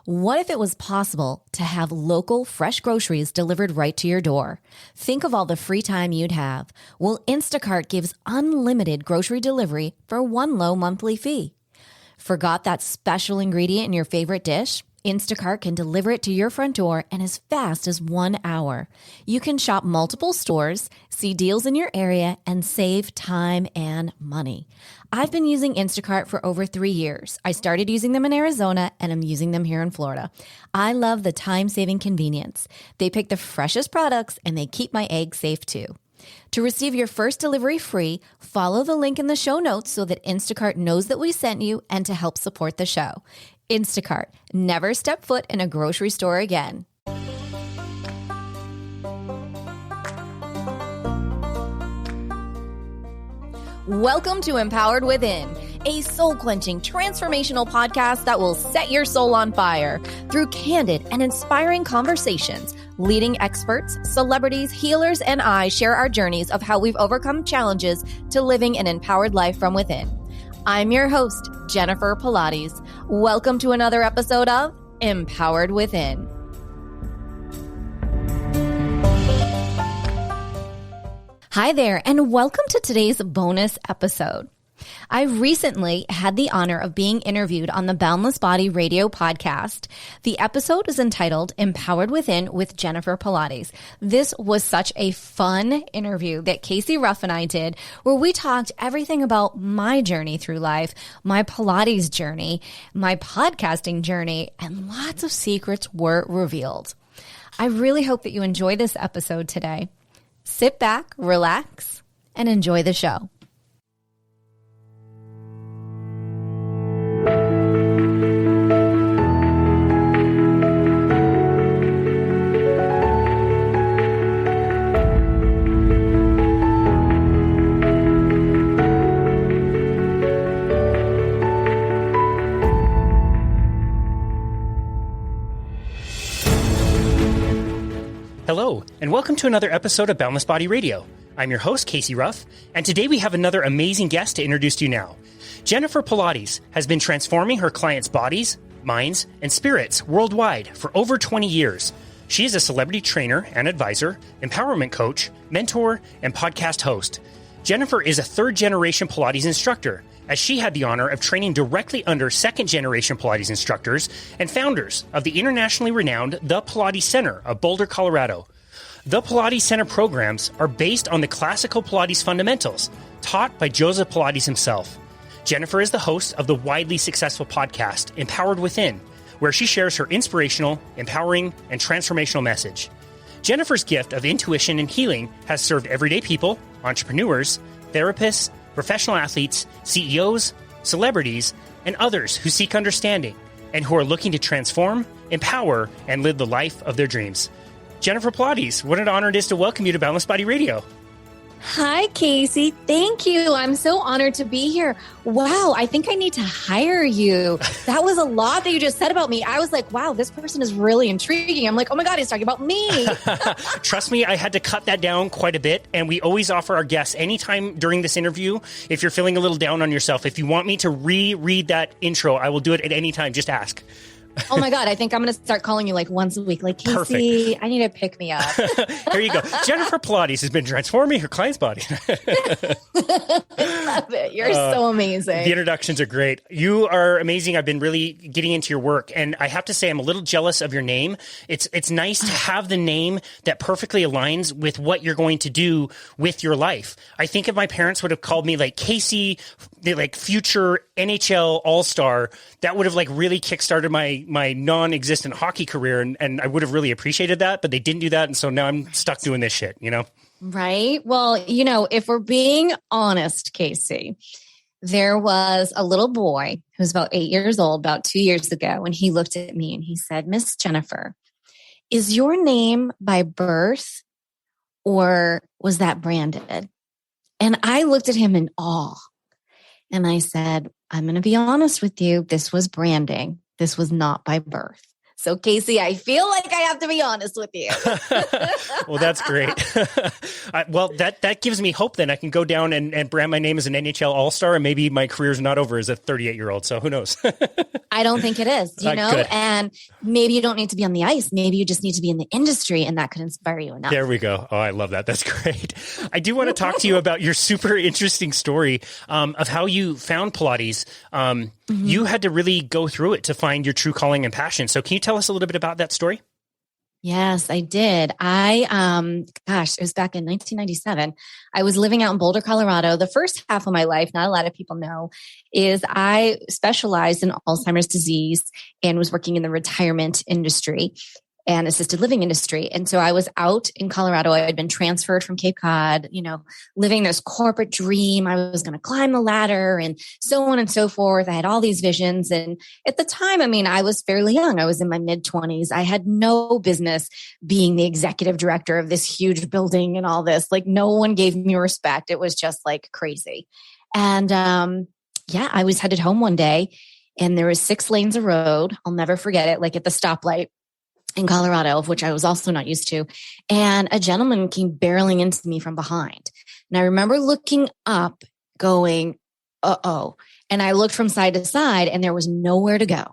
What if it was possible to have local, fresh groceries delivered right to your door? Think of all the free time you'd have. Well, Instacart gives unlimited grocery delivery for one low monthly fee. Forgot that special ingredient in your favorite dish? Instacart can deliver it to your front door in as fast as 1 hour. You can shop multiple stores, see deals in your area, and save time and money. I've been using Instacart for over 3 years. I started using them in Arizona, and I'm using them here in Florida. I love the time-saving convenience. They pick the freshest products, and they keep my eggs safe too. To receive your first delivery free, follow the link in the show notes so that Instacart knows that we sent you and to help support the show. Instacart. Never step foot in a grocery store again. Welcome to Empowered Within, a soul-quenching, transformational podcast that will set your soul on fire through candid and inspiring conversations. Leading experts, celebrities, healers, and I share our journeys of how we've overcome challenges to living an empowered life from within. I'm your host, Jennifer Pilates. Welcome to another episode of Empowered Within. Hi there, and welcome to today's bonus episode. I recently had the honor of being interviewed on the Boundless Body Radio Podcast. The episode is entitled Empowered Within with Jennifer Pilates. This was such a fun interview that Casey Ruff and I did, where we talked everything about my journey through life, my Pilates journey, my podcasting journey, and lots of secrets were revealed. I really hope that you enjoy this episode today. Sit back, relax, and enjoy the show. Hello, and welcome to another episode of Boundless Body Radio. I'm your host, Casey Ruff, and today we have another amazing guest to introduce to you now. Jennifer Pilates has been transforming her clients' bodies, minds, and spirits worldwide for over 20 years. She is a celebrity trainer and advisor, empowerment coach, mentor, and podcast host. Jennifer is a third-generation Pilates instructor, as she had the honor of training directly under second-generation Pilates instructors and founders of the internationally renowned The Pilates Center of Boulder, Colorado. The Pilates Center programs are based on the classical Pilates fundamentals taught by Joseph Pilates himself. Jennifer is the host of the widely successful podcast Empowered Within, where she shares her inspirational, empowering, and transformational message. Jennifer's gift of intuition and healing has served everyday people, entrepreneurs, therapists, professional athletes, CEOs, celebrities, and others who seek understanding and who are looking to transform, empower, and live the life of their dreams. Jennifer Pilates, what an honor it is to welcome you to Boundless Body Radio. Hi, Casey. Thank you. I'm so honored to be here. Wow, I think I need to hire you. That was a lot that you just said about me. I was like, wow, this person is really intriguing. I'm like, oh my God, he's talking about me. Trust me, I had to cut that down quite a bit. And we always offer our guests anytime during this interview, if you're feeling a little down on yourself, if you want me to reread that intro, I will do it at any time. Just ask. Oh my God, I think I'm going to start calling you like once a week. Like, Casey, perfect. I need to pick me up. Here you go. Jennifer Pilates has been transforming her client's body. I love it. You're so amazing. The introductions are great. You are amazing. I've been really getting into your work, and I have to say I'm a little jealous of your name. It's nice to have the name that perfectly aligns with what you're going to do with your life. I think if my parents would have called me like Casey, like future NHL All-Star, that would have like really kickstarted my non-existent hockey career, and I would have really appreciated that, but they didn't do that, and so now I'm stuck doing this shit, you know? Right? Well, if we're being honest, Casey, there was a little boy who was about 8 years old, about 2 years ago, and he looked at me and he said, Miss Jennifer, is your name by birth or was that branded? And I looked at him in awe. And I said, I'm going to be honest with you. This was branding. This was not by birth. So, Casey, I feel like I have to be honest with you. Well, that's great. That gives me hope then. I can go down and brand my name as an NHL All-Star, and maybe my career's not over as a 38-year-old. So who knows? I don't think it is, Good. and maybe you don't need to be on the ice. Maybe you just need to be in the industry, and that could inspire you enough. There we go. Oh, I love that. That's great. I do want to talk to you about your super interesting story of how you found Pilates. You had to really go through it to find your true calling and passion. So can you tell us a little bit about that story? Yes, I did. It was back in 1997. I was living out in Boulder, Colorado. The first half of my life, not a lot of people know, is I specialized in Alzheimer's disease and was working in the retirement industry and assisted living industry. And so I was out in Colorado. I had been transferred from Cape Cod, living this corporate dream. I was going to climb the ladder and so on and so forth. I had all these visions. And at the time, I was fairly young. I was in my mid-20s. I had no business being the executive director of this huge building and all this. Like, no one gave me respect. It was just like crazy. And I was headed home one day and there was 6 lanes of road. I'll never forget it, like at the stoplight in Colorado, of which I was also not used to. And a gentleman came barreling into me from behind. And I remember looking up going, uh-oh. And I looked from side to side and there was nowhere to go.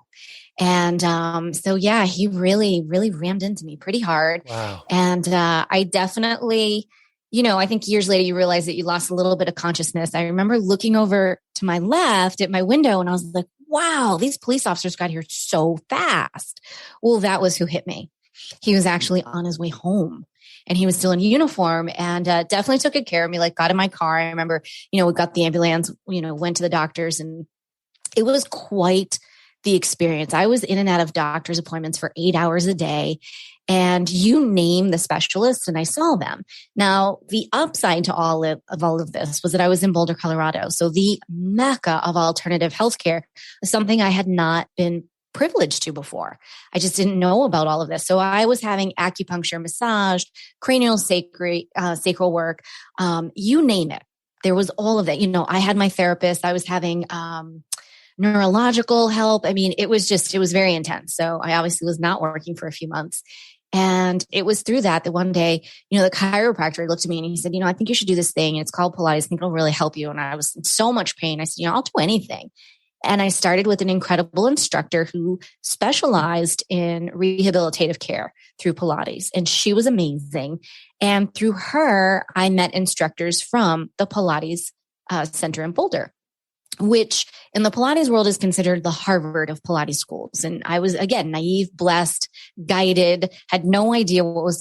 And he really, really rammed into me pretty hard. Wow. And I definitely, I think years later you realize that you lost a little bit of consciousness. I remember looking over to my left at my window and I was like, wow, these police officers got here so fast. Well, that was who hit me. He was actually on his way home and he was still in uniform and definitely took good care of me, like got in my car. I remember, we got the ambulance, went to the doctors and it was quite the experience. I was in and out of doctor's appointments for 8 hours a day. And you name the specialists and I saw them. Now, the upside to all of this was that I was in Boulder, Colorado. So the mecca of alternative healthcare was something I had not been privileged to before. I just didn't know about all of this. So I was having acupuncture, massage, cranial sacral work, you name it. There was all of that. I had my therapist. I was having neurological help. It was very intense. So I obviously was not working for a few months. And it was through that one day, the chiropractor looked at me and he said, I think you should do this thing. It's called Pilates. I think it'll really help you. And I was in so much pain. I said, I'll do anything. And I started with an incredible instructor who specialized in rehabilitative care through Pilates. And she was amazing. And through her, I met instructors from the Pilates Center in Boulder, which in the Pilates world is considered the Harvard of Pilates schools. And I was, again, naive, blessed, guided, had no idea what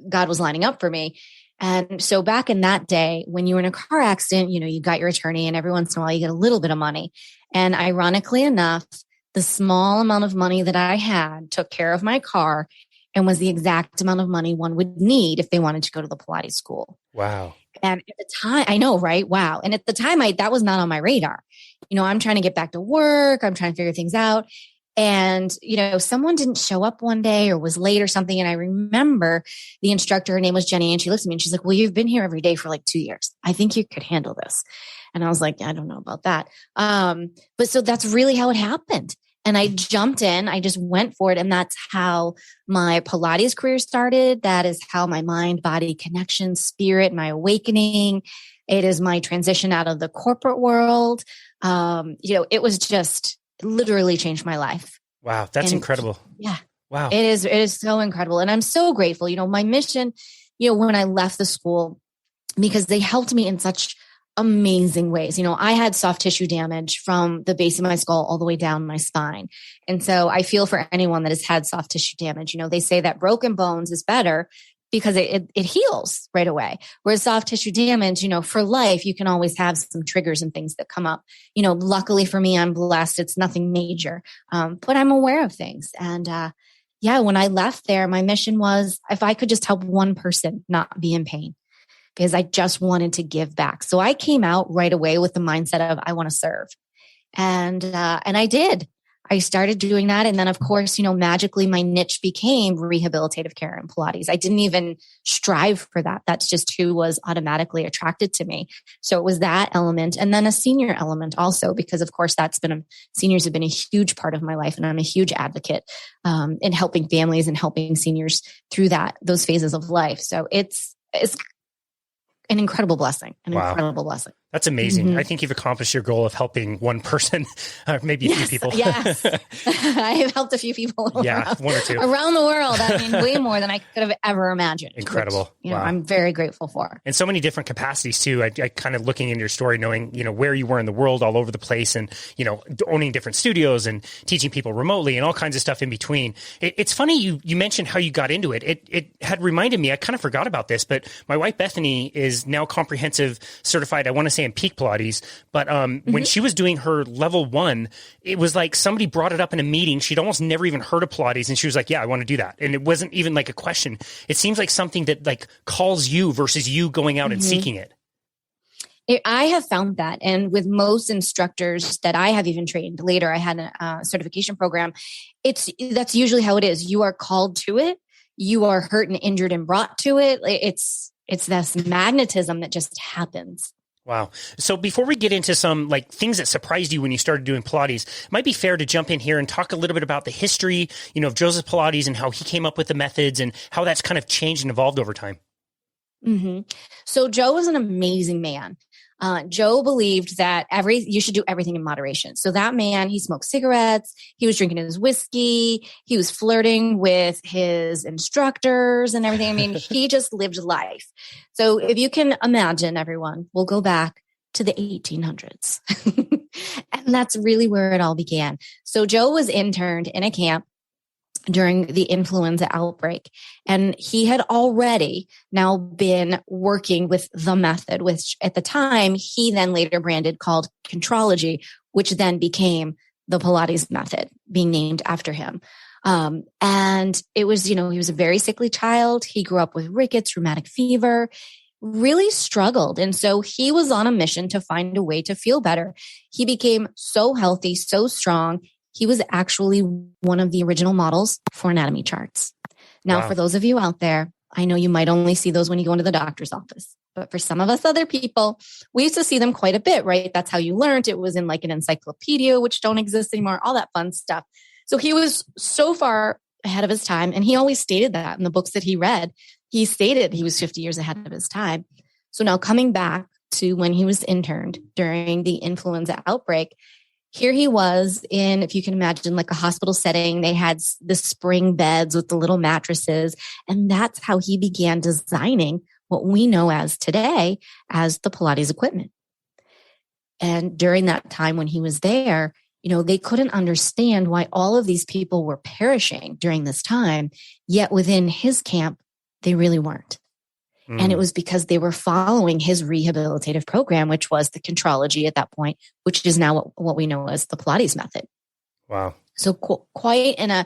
God was lining up for me. And so back in that day, when you were in a car accident, you got your attorney and every once in a while you get a little bit of money. And ironically enough, the small amount of money that I had took care of my car and was the exact amount of money one would need if they wanted to go to the Pilates school. Wow. And at the time, I know, right? Wow. And at the time, that was not on my radar. I'm trying to get back to work. I'm trying to figure things out. And, someone didn't show up one day or was late or something. And I remember the instructor, her name was Jenny, and she looked at me and she's like, well, you've been here every day for like 2 years. I think you could handle this. And I was like, I don't know about that. But so that's really how it happened. And I jumped in, I just went for it. And that's how my Pilates career started. That is how my mind, body connection, spirit, my awakening. It is my transition out of the corporate world. It was just literally changed my life. Wow. That's incredible. Yeah. Wow. It is so incredible. And I'm so grateful. My mission, when I left the school, because they helped me in such amazing ways. I had soft tissue damage from the base of my skull all the way down my spine. And so I feel for anyone that has had soft tissue damage. They say that broken bones is better because it heals right away. Whereas soft tissue damage, for life, you can always have some triggers and things that come up. Luckily for me, I'm blessed. It's nothing major, but I'm aware of things. And when I left there, my mission was if I could just help one person not be in pain, because I just wanted to give back. So I came out right away with the mindset of I want to serve. And I did. I started doing that. And then of course, magically my niche became rehabilitative care and Pilates. I didn't even strive for that. That's just who was automatically attracted to me. So it was that element. And then a senior element also, because of course seniors have been a huge part of my life. And I'm a huge advocate in helping families and helping seniors through those phases of life. So it's an incredible blessing, incredible blessing. That's amazing. I think you've accomplished your goal of helping one person, or maybe a few people. Yes. I have helped a few people one or two around the world. I mean, way more than I could have ever imagined. Incredible. Which, I'm very grateful for. And so many different capacities too. I kind of looking into your story, knowing, where you were in the world, all over the place, and, owning different studios and teaching people remotely and all kinds of stuff in between. It's funny. You mentioned how you got into it. It had reminded me, I kind of forgot about this, but my wife, Bethany, is now comprehensive certified. I want to say in peak Pilates, but when she was doing her level 1, it was like somebody brought it up in a meeting. She'd almost never even heard of Pilates, and she was like, "Yeah, I want to do that." And it wasn't even like a question. It seems like something that like calls you versus you going out and seeking it. I have found that, and with most instructors that I have even trained later, I had a certification program. That's usually how it is. You are called to it. You are hurt and injured and brought to it. It's this magnetism that just happens. Wow. So before we get into some like things that surprised you when you started doing Pilates, it might be fair to jump in here and talk a little bit about the history, of Joseph Pilates and how he came up with the methods and how that's kind of changed and evolved over time. So Joe was an amazing man. Joe believed that you should do everything in moderation. So that man, he smoked cigarettes, he was drinking his whiskey, he was flirting with his instructors and everything. I mean, he just lived life. So if you can imagine, everyone, we'll go back to the 1800s. And that's really where it all began. So Joe was interned in a camp during the influenza outbreak. And he had already now been working with the method, which at the time he then later branded called Contrology, which then became the Pilates method, being named after him. And it was, he was a very sickly child. He grew up with rickets, rheumatic fever, really struggled. And so he was on a mission to find a way to feel better. He became so healthy, so strong. He was actually one of the original models for anatomy charts. Now, for those of you out there, I know you might only see those when you go into the doctor's office, but for some of us other people, we used to see them quite a bit, right? That's how you learned. It was in like an encyclopedia, which don't exist anymore, all that fun stuff. So he was so far ahead of his time. And he always stated that in the books that he read. He stated he was 50 years ahead of his time. So now coming back to when he was interned during the influenza outbreak, here he was in, if you can imagine, like a hospital setting. They had the spring beds with the little mattresses. And that's how he began designing what we know as today as the Pilates equipment. And during that time when he was there, they couldn't understand why all of these people were perishing during this time. Yet within his camp, they really weren't. And it was because they were following his rehabilitative program, which was the Contrology at that point, which is now what we know as the Pilates method. Wow. So quite an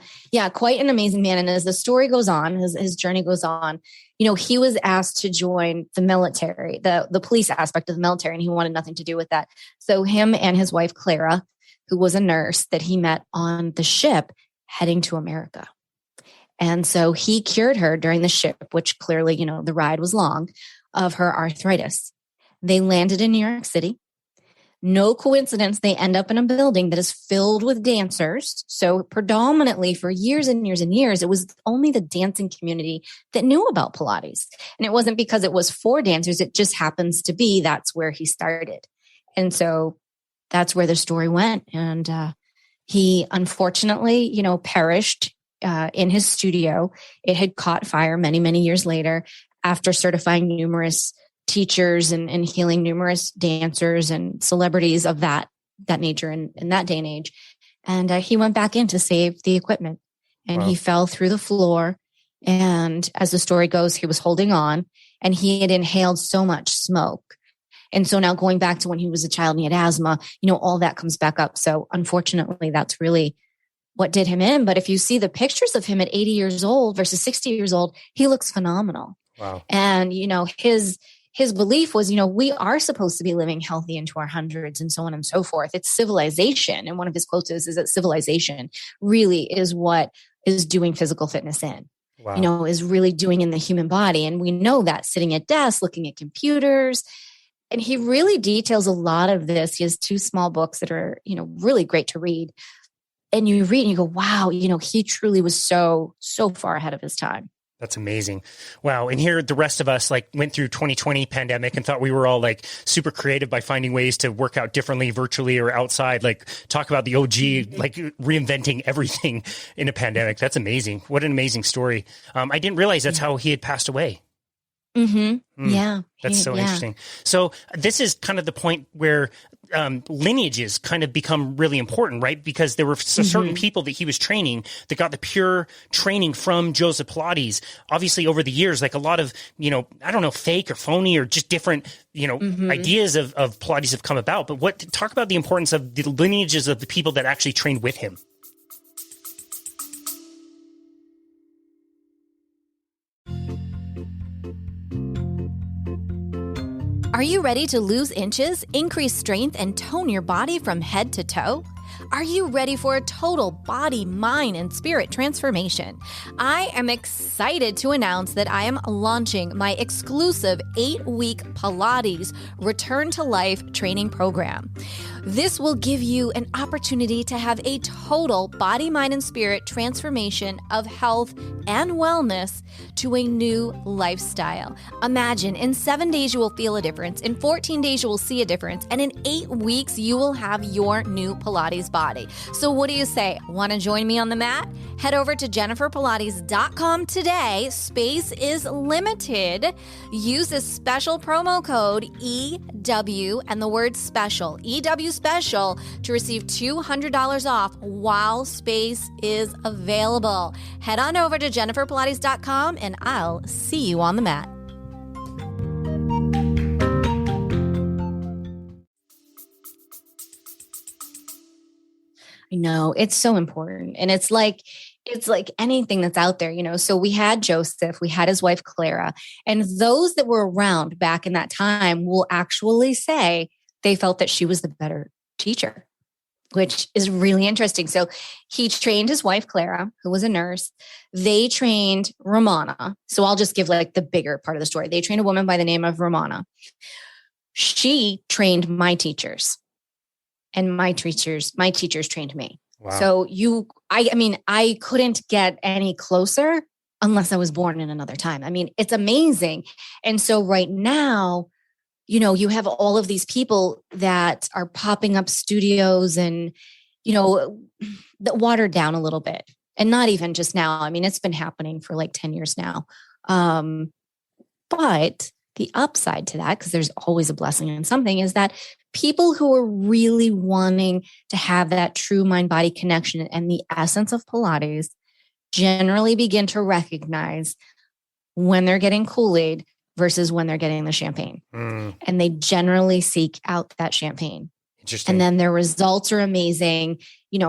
amazing man. And as the story goes on, his journey goes on, he was asked to join the military, the police aspect of the military, and he wanted nothing to do with that. So him and his wife, Clara, who was a nurse that he met on the ship heading to America. And so he cured her during the ship, which clearly, the ride was long, of her arthritis. They landed in New York City. No coincidence, they end up in a building that is filled with dancers. So predominantly for years and years and years, it was only the dancing community that knew about Pilates. And it wasn't because it was for dancers. It just happens to be that's where he started. And so that's where the story went. And he unfortunately, perished in his studio. It had caught fire many, many years later after certifying numerous teachers and healing numerous dancers and celebrities of that nature in that day and age. And he went back in to save the equipment, and he fell through the floor. And as the story goes, he was holding on, and he had inhaled so much smoke. And so now going back to when he was a child and he had asthma, all that comes back up. So unfortunately, that's really what did him in. But if you see the pictures of him at 80 years old versus 60 years old, he looks phenomenal. Wow. And, his belief was, we are supposed to be living healthy into our hundreds and so on and so forth. It's civilization. And one of his quotes is that civilization really is what is doing physical fitness in, is really doing in the human body. And we know that sitting at desks, looking at computers. And he really details a lot of this. He has 2 small books that are, really great to read. And you read and you go, wow, he truly was so far ahead of his time. That's amazing. Wow. And here, the rest of us like went through 2020 pandemic and thought we were all like super creative by finding ways to work out differently virtually or outside, like talk about the OG, like reinventing everything in a pandemic. That's amazing. What an amazing story. I didn't realize that's how he had passed away. Yeah. That's so interesting. So this is kind of the point where lineages kind of become really important, right? Because there were certain people that he was training that got the pure training from Joseph Pilates. Obviously, over the years, like a lot of, I don't know, fake or phony or just different, ideas of Pilates have come about. But talk about the importance of the lineages of the people that actually trained with him. Are you ready to lose inches, increase strength, and tone your body from head to toe? Are you ready for a total body, mind, and spirit transformation? I am excited to announce that I am launching my exclusive 8-week Pilates Return to Life training program. This will give you an opportunity to have a total body, mind, and spirit transformation of health and wellness to a new lifestyle. Imagine in 7 days you will feel a difference, in 14 days you will see a difference, and in 8 weeks you will have your new Pilates body. So what do you say? Want to join me on the mat? Head over to jenniferpilates.com today. Space is limited. Use this special promo code EW and the word special, EW special, to receive $200 off while space is available. Head on over to jenniferpilates.com and I'll see you on the mat. I know, it's so important. And it's like anything that's out there, So we had Joseph, we had his wife, Clara, and those that were around back in that time will actually say they felt that she was the better teacher, which is really interesting. So he trained his wife, Clara, who was a nurse. They trained Romana. So I'll just give like the bigger part of the story. They trained a woman by the name of Romana. She trained my teachers. And my teachers trained me. Wow. So I couldn't get any closer unless I was born in another time. I mean, it's amazing. And so right now, you have all of these people that are popping up studios and, that watered down a little bit, and not even just now. I mean, it's been happening for like 10 years now. But the upside to that, because there's always a blessing in something, is that people who are really wanting to have that true mind-body connection and the essence of Pilates generally begin to recognize when they're getting Kool-Aid versus when they're getting the champagne. And they generally seek out that champagne. Interesting. And then their results are amazing.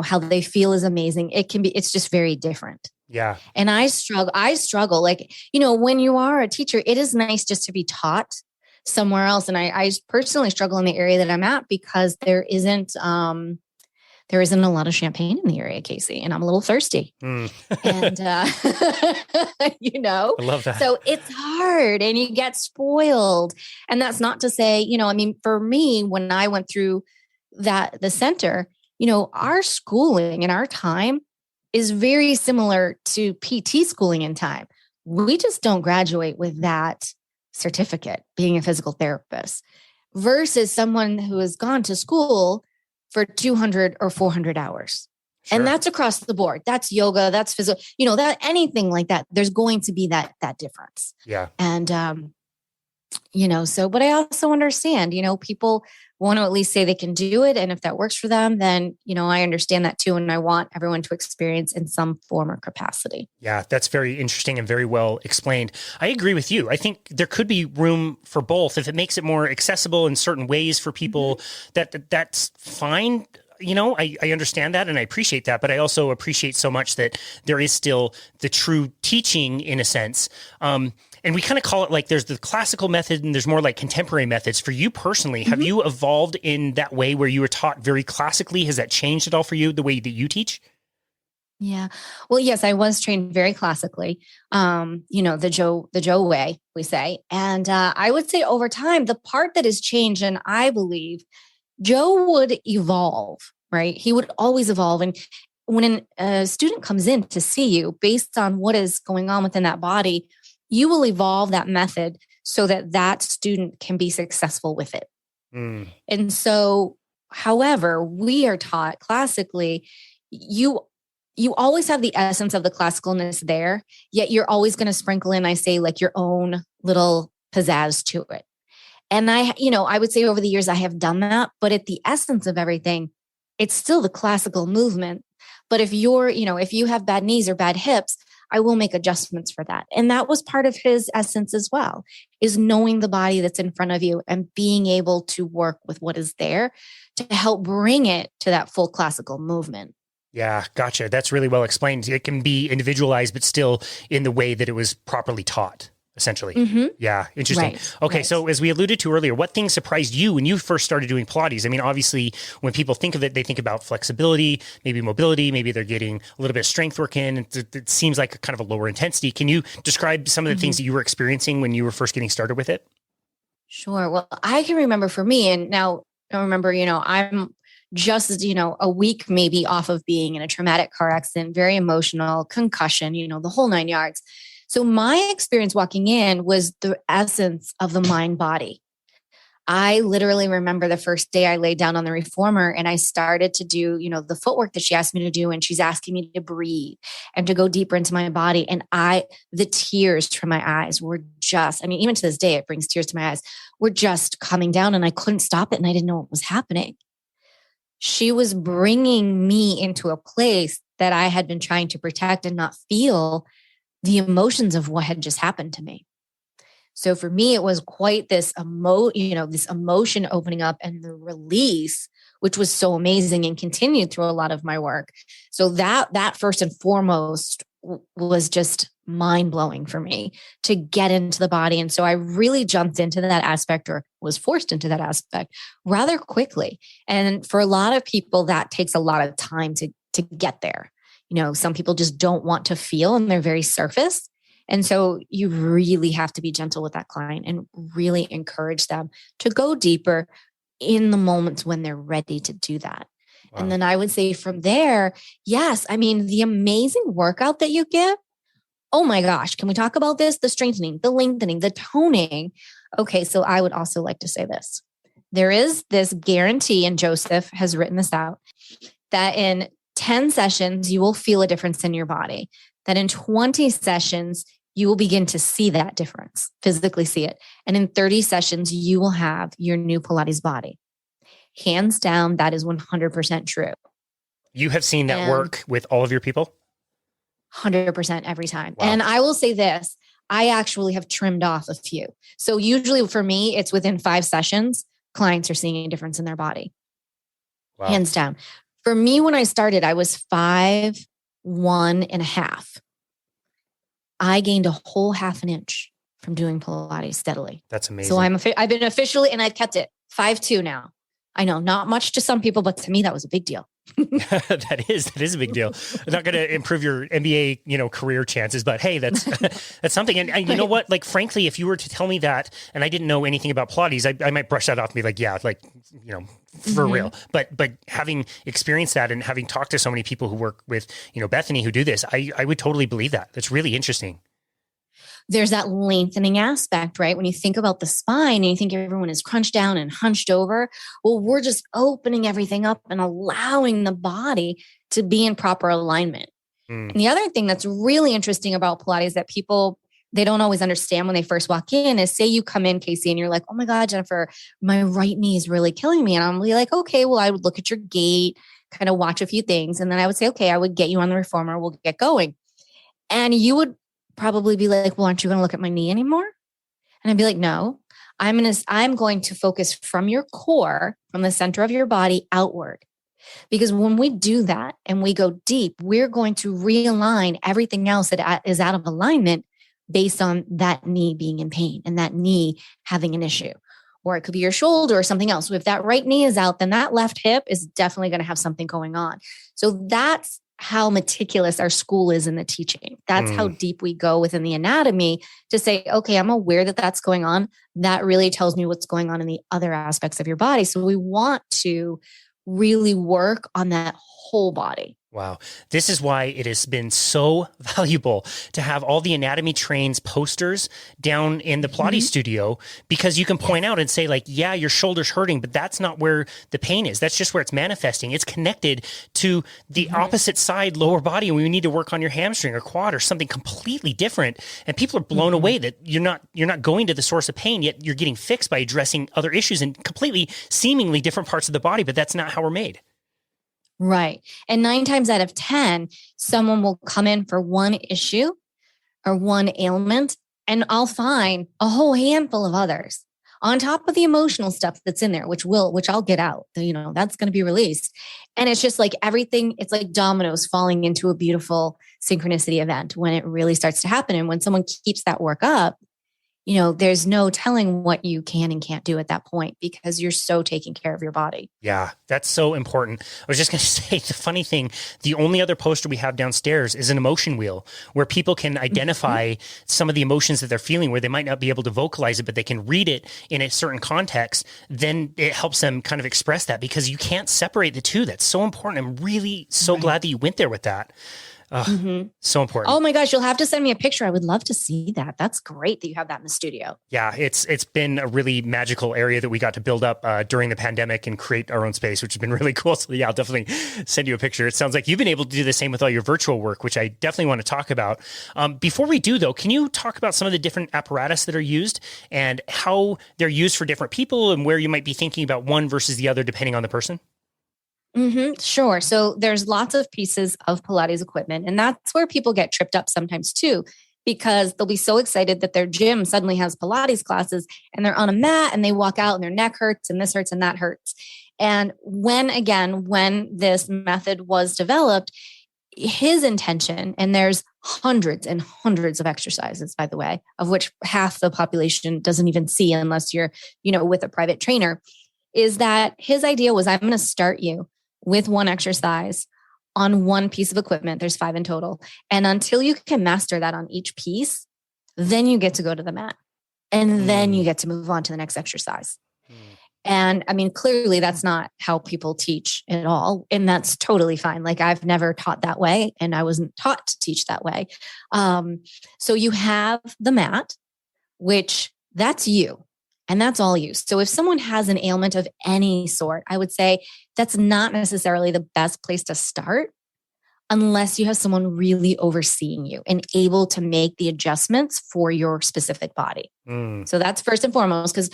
How they feel is amazing. It's just very different. Yeah. And I struggle. Like, when you are a teacher, it is nice just to be taught somewhere else. And I personally struggle in the area that I'm at because there isn't a lot of champagne in the area, Casey, and I'm a little thirsty. And, I love that. So it's hard and you get spoiled. And that's not to say, for me, when I went through the center, our schooling and our time is very similar to PT schooling in time. We just don't graduate with that certificate, being a physical therapist, versus someone who has gone to school for 200 or 400 hours. Sure. And that's across the board. That's yoga, that's physical, that anything like that, there's going to be that difference. Yeah. And, but I also understand, people want to at least say they can do it. And if that works for them, then, I understand that too. And I want everyone to experience in some form or capacity. Yeah, that's very interesting and very well explained. I agree with you. I think there could be room for both if it makes it more accessible in certain ways for people. That's fine. I understand that and I appreciate that, but I also appreciate so much that there is still the true teaching in a sense. And we kind of call it like there's the classical method and there's more like contemporary methods. For you personally, have you evolved in that way where you were taught very classically? Has that changed at all for you, the way that you teach? Yeah. Well, yes, I was trained very classically, the Joe way, we say. And I would say over time, the part that has changed, and I believe Joe would evolve, right? He would always evolve. And when a student comes in to see you based on what is going on within that body, you will evolve that method so that that student can be successful with it. And so, however, we are taught classically, you always have the essence of the classicalness there, yet you're always going to sprinkle in, I say, like your own little pizzazz to it. And I would say over the years I have done that, but at the essence of everything, it's still the classical movement. But if if you have bad knees or bad hips, I will make adjustments for that. And that was part of his essence as well, is knowing the body that's in front of you and being able to work with what is there to help bring it to that full classical movement. Yeah, gotcha. That's really well explained. It can be individualized, but still in the way that it was properly taught, essentially. Mm-hmm. Yeah, interesting. Right, okay, right. So as we alluded to earlier, what things surprised you when you first started doing Pilates? I mean, obviously, when people think of it, they think about flexibility, maybe mobility, maybe they're getting a little bit of strength work in. It seems like a kind of a lower intensity. Can you describe some of the things that you were experiencing when you were first getting started with it? Sure. Well, I can remember for me, and now I remember, I'm just, a week maybe off of being in a traumatic car accident, very emotional, concussion, the whole 9 yards. So my experience walking in was the essence of the mind body. I literally remember the first day I laid down on the reformer and I started to do, the footwork that she asked me to do. And she's asking me to breathe and to go deeper into my body. And the tears from my eyes were just, even to this day, it brings tears to my eyes, were just coming down and I couldn't stop it. And I didn't know what was happening. She was bringing me into a place that I had been trying to protect and not feel the emotions of what had just happened to me. So for me, it was quite this emotion opening up and the release, which was so amazing and continued through a lot of my work. So that first and foremost was just mind blowing for me to get into the body. And so I really jumped into that aspect, or was forced into that aspect rather quickly. And for a lot of people, that takes a lot of time to get there. Some people just don't want to feel and they're very surface. And so you really have to be gentle with that client and really encourage them to go deeper in the moments when they're ready to do that. Wow. And then I would say from there, yes, the amazing workout that you give. Oh my gosh, can we talk about this? The strengthening, the lengthening, the toning. Okay, so I would also like to say this. There is this guarantee, and Joseph has written this out, that in 10 sessions, you will feel a difference in your body. That in 20 sessions, you will begin to see that difference, physically see it. And in 30 sessions, you will have your new Pilates body. Hands down, that is 100% true. You have seen that work with all of your people? 100% every time. Wow. And I will say this, I actually have trimmed off a few. So usually for me, it's within 5 sessions, clients are seeing a difference in their body. Wow. Hands down. For me, when I started, I was 5'1.5". I gained a whole half an inch from doing Pilates steadily. That's amazing. So I've been officially, and I've kept it 5'2" now. I know, not much to some people, but to me, that was a big deal. That is a big deal. Not going to improve your NBA, career chances, but hey, that's something. And you know what? Like, frankly, if you were to tell me that, and I didn't know anything about Pilates, I might brush that off and be like, yeah, like, for real. But having experienced that and having talked to so many people who work with, Bethany who do this, I would totally believe that. That's really interesting. There's that lengthening aspect, right? When you think about the spine and you think everyone is crunched down and hunched over, well, we're just opening everything up and allowing the body to be in proper alignment. And the other thing that's really interesting about Pilates that people, they don't always understand when they first walk in is, say you come in, Casey, and you're like, oh my God, Jennifer, my right knee is really killing me. And I'm really like, okay, well, I would look at your gait, kind of watch a few things. And then I would say, okay, I would get you on the reformer. We'll get going. And you would probably be like, well, aren't you going to look at my knee anymore? And I'd be like, no, I'm going to focus from your core, from the center of your body outward. Because when we do that and we go deep, we're going to realign everything else that is out of alignment based on that knee being in pain and that knee having an issue. Or it could be your shoulder or something else. So if that right knee is out, then that left hip is definitely going to have something going on. So that's how meticulous our school is in the teaching. That's how deep we go within the anatomy to say, okay, I'm aware that that's going on. That really tells me what's going on in the other aspects of your body. So we want to really work on that whole body. Wow. This is why it has been so valuable to have all the anatomy trains posters down in the Pilates studio, because you can point out and say like, yeah, your shoulder's hurting, but that's not where the pain is. That's just where it's manifesting. It's connected to the opposite side lower body. And we need to work on your hamstring or quad or something completely different. And people are blown away that you're not going to the source of pain, yet you're getting fixed by addressing other issues in completely seemingly different parts of the body, but that's not how we're made. Right. And 9 times out of 10, someone will come in for one issue or one ailment, and I'll find a whole handful of others on top of the emotional stuff that's in there, which I'll get out, that's going to be released. And it's just like everything, it's like dominoes falling into a beautiful synchronicity event when it really starts to happen. And when someone keeps that work up, there's no telling what you can and can't do at that point, because you're so taking care of your body. Yeah, that's so important. I was just going to say, the funny thing, the only other poster we have downstairs is an emotion wheel where people can identify some of the emotions that they're feeling, where they might not be able to vocalize it, but they can read it in a certain context. Then it helps them kind of express that, because you can't separate the two. That's so important. I'm really so glad that you went there with that. So important. Oh my gosh, you'll have to send me a picture. I would love to see that. That's great that you have that in the studio. Yeah, it's been a really magical area that we got to build up during the pandemic and create our own space, which has been really cool. So yeah, I'll definitely send you a picture. It sounds like you've been able to do the same with all your virtual work, which I definitely want to talk about. Before we do though, can you talk about some of the different apparatus that are used and how they're used for different people, and where you might be thinking about one versus the other depending on the person? Sure. So there's lots of pieces of Pilates equipment, and that's where people get tripped up sometimes too, because they'll be so excited that their gym suddenly has Pilates classes and they're on a mat and they walk out and their neck hurts and this hurts and that hurts. And when this method was developed, his intention, and there's hundreds and hundreds of exercises, by the way, of which half the population doesn't even see unless you're, with a private trainer, is that his idea was, I'm going to start you with one exercise on one piece of equipment. There's 5 in total. And until you can master that on each piece, then you get to go to the mat. And then you get to move on to the next exercise. And I mean, clearly that's not how people teach at all. And that's totally fine. Like, I've never taught that way, and I wasn't taught to teach that way. So you have the mat, which that's you. And that's all you. So if someone has an ailment of any sort, I would say that's not necessarily the best place to start unless you have someone really overseeing you and able to make the adjustments for your specific body. So that's first and foremost, because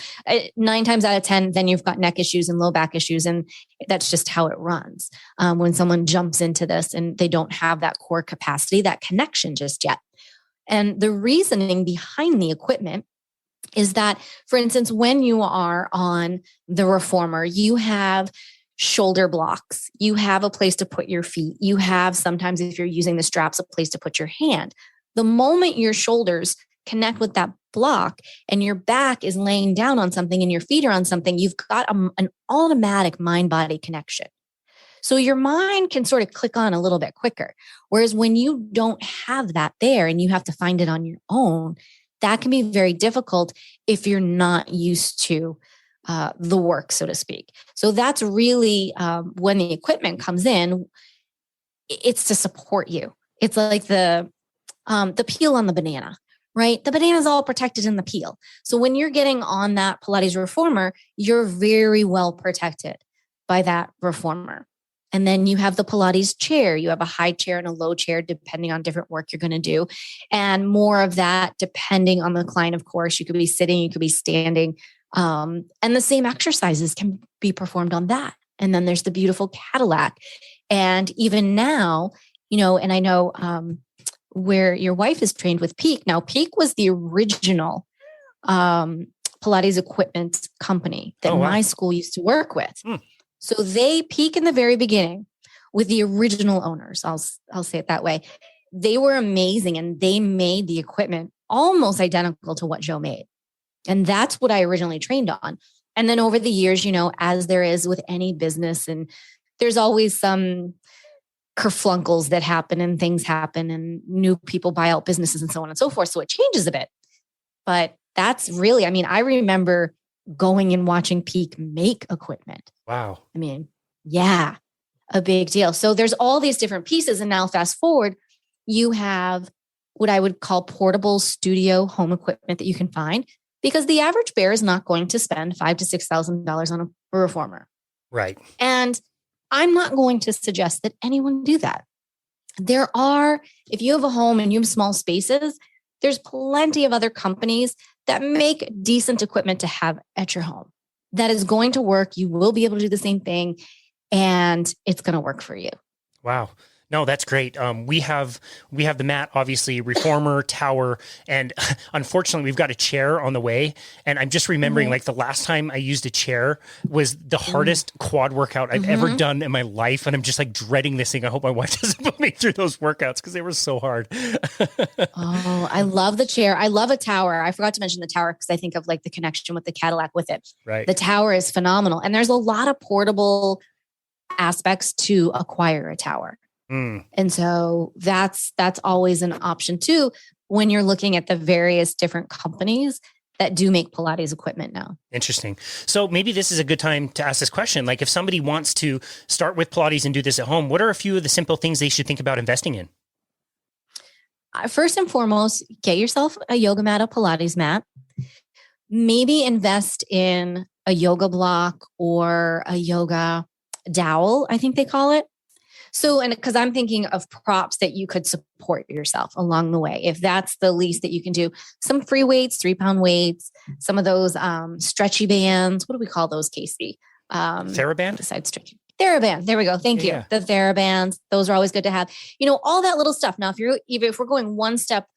9 times out of 10, then you've got neck issues and low back issues. And that's just how it runs when someone jumps into this and they don't have that core capacity, that connection just yet. And the reasoning behind the equipment is that, for instance, when you are on the reformer, you have shoulder blocks, you have a place to put your feet, you have, sometimes if you're using the straps, a place to put your hand. The moment your shoulders connect with that block and your back is laying down on something and your feet are on something, you've got an automatic mind-body connection. So your mind can sort of click on a little bit quicker. Whereas when you don't have that there and you have to find it on your own, that can be very difficult if you're not used to the work, so to speak. So that's really when the equipment comes in, it's to support you. It's like the peel on the banana, right? The banana is all protected in the peel. So when you're getting on that Pilates reformer, you're very well protected by that reformer. And then you have the Pilates chair. You have a high chair and a low chair, depending on different work you're going to do. And more of that, depending on the client, of course. You could be sitting, you could be standing. And the same exercises can be performed on that. And then there's the beautiful Cadillac. And even now, and I know where your wife is trained with Peak. Now, Peak was the original Pilates equipment company that my school used to work with. So they Peak in the very beginning with the original owners. I'll say it that way. They were amazing, and they made the equipment almost identical to what Joe made. And that's what I originally trained on. And then over the years, as there is with any business, and there's always some kerflunkles that happen and things happen and new people buy out businesses and so on and so forth. So it changes a bit. But that's really, I remember going and watching Peak make equipment. Wow. Yeah. a big deal. So there's all these different pieces. And now fast forward, you have what I would call portable studio home equipment that you can find, because the average bear is not going to spend $5,000 to $6,000 on a reformer. Right. And I'm not going to suggest that anyone do that. There are, if you have a home and you have small spaces, there's plenty of other companies that make decent equipment to have at your home that is going to work. You will be able to do the same thing, and it's going to work for you. Wow. No, that's great. We have the mat, obviously, reformer, tower, and unfortunately, we've got a chair on the way. And I'm just remembering, like, the last time I used a chair was the hardest quad workout I've ever done in my life, and I'm just like dreading this thing. I hope my wife doesn't put me through those workouts because they were so hard. Oh, I love the chair. I love a tower. I forgot to mention the tower because I think of like the connection with the Cadillac with it. Right. The tower is phenomenal, and there's a lot of portable aspects to acquire a tower. And so that's always an option too, when you're looking at the various different companies that do make Pilates equipment now. Interesting. So maybe this is a good time to ask this question. Like, if somebody wants to start with Pilates and do this at home, what are a few of the simple things they should think about investing in? First and foremost, get yourself a yoga mat, a Pilates mat. Maybe invest in a yoga block or a yoga dowel, I think they call it. So, and because I'm thinking of props that you could support yourself along the way, if that's the least that you can do, some free weights, 3-pound weights, some of those stretchy bands. What do we call those, Casey? TheraBand? Besides stretchy. TheraBand. There we go. Thank you. The TheraBands. Those are always good to have. You know, all that little stuff. Now, if we're going one step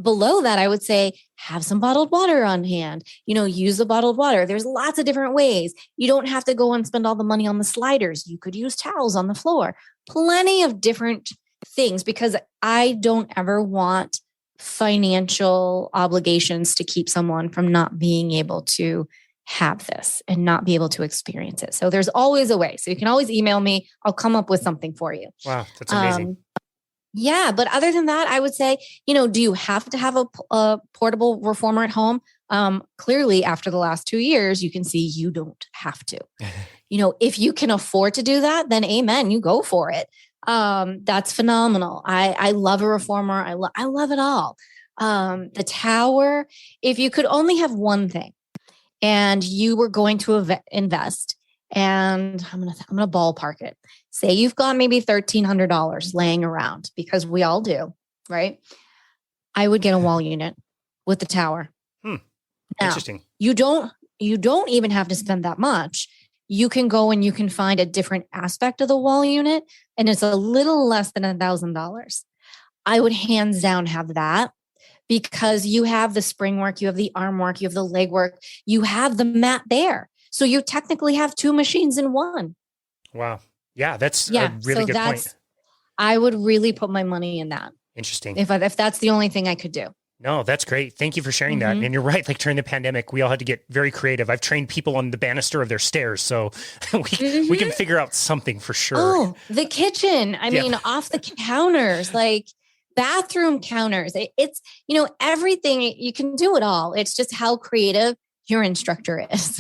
below that, I would say have some bottled water on hand. You know, use the bottled water. There's lots of different ways. You don't have to go and spend all the money on the sliders. You could use towels on the floor. Plenty of different things, because I don't ever want financial obligations to keep someone from not being able to have this and not be able to experience it. So there's always a way. So you can always email me. I'll come up with something for you. Wow, that's amazing. Yeah. But other than that, I would say, you know, do you have to have a portable reformer at home? Clearly, after the last 2 years, you can see you don't have to. You know, if you can afford to do that, then amen, you go for it. That's phenomenal. I love a reformer. I love it all. The tower, if you could only have one thing and you were going to invest, and I'm going to ballpark it. Say you've got maybe $1,300 laying around, because we all do, right? I would get a wall unit with the tower. Now, interesting. You don't even have to spend that much. You can go and you can find a different aspect of the wall unit, and it's a little less than $1,000. I would hands down have that, because you have the spring work, you have the arm work, you have the leg work, you have the mat there. So you technically have 2 machines in one. Wow. Yeah, that's a really good point. I would really put my money in that. Interesting. If that's the only thing I could do. No, that's great. Thank you for sharing that. And you're right. Like, during the pandemic, we all had to get very creative. I've trained people on the banister of their stairs, so we can figure out something for sure. Oh, the kitchen. I mean, off the counters, like bathroom counters. It's, you know, everything. You can do it all. It's just how creative your instructor is.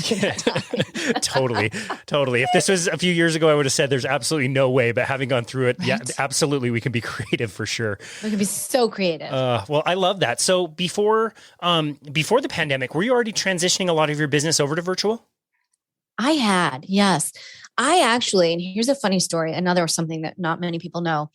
Totally. If this was a few years ago, I would have said there's absolutely no way, but having gone through it, yeah, absolutely. We can be creative for sure. We can be so creative. Well, I love that. So before the pandemic, were you already transitioning a lot of your business over to virtual? I had, yes. I actually, and here's a funny story. Another something that not many people know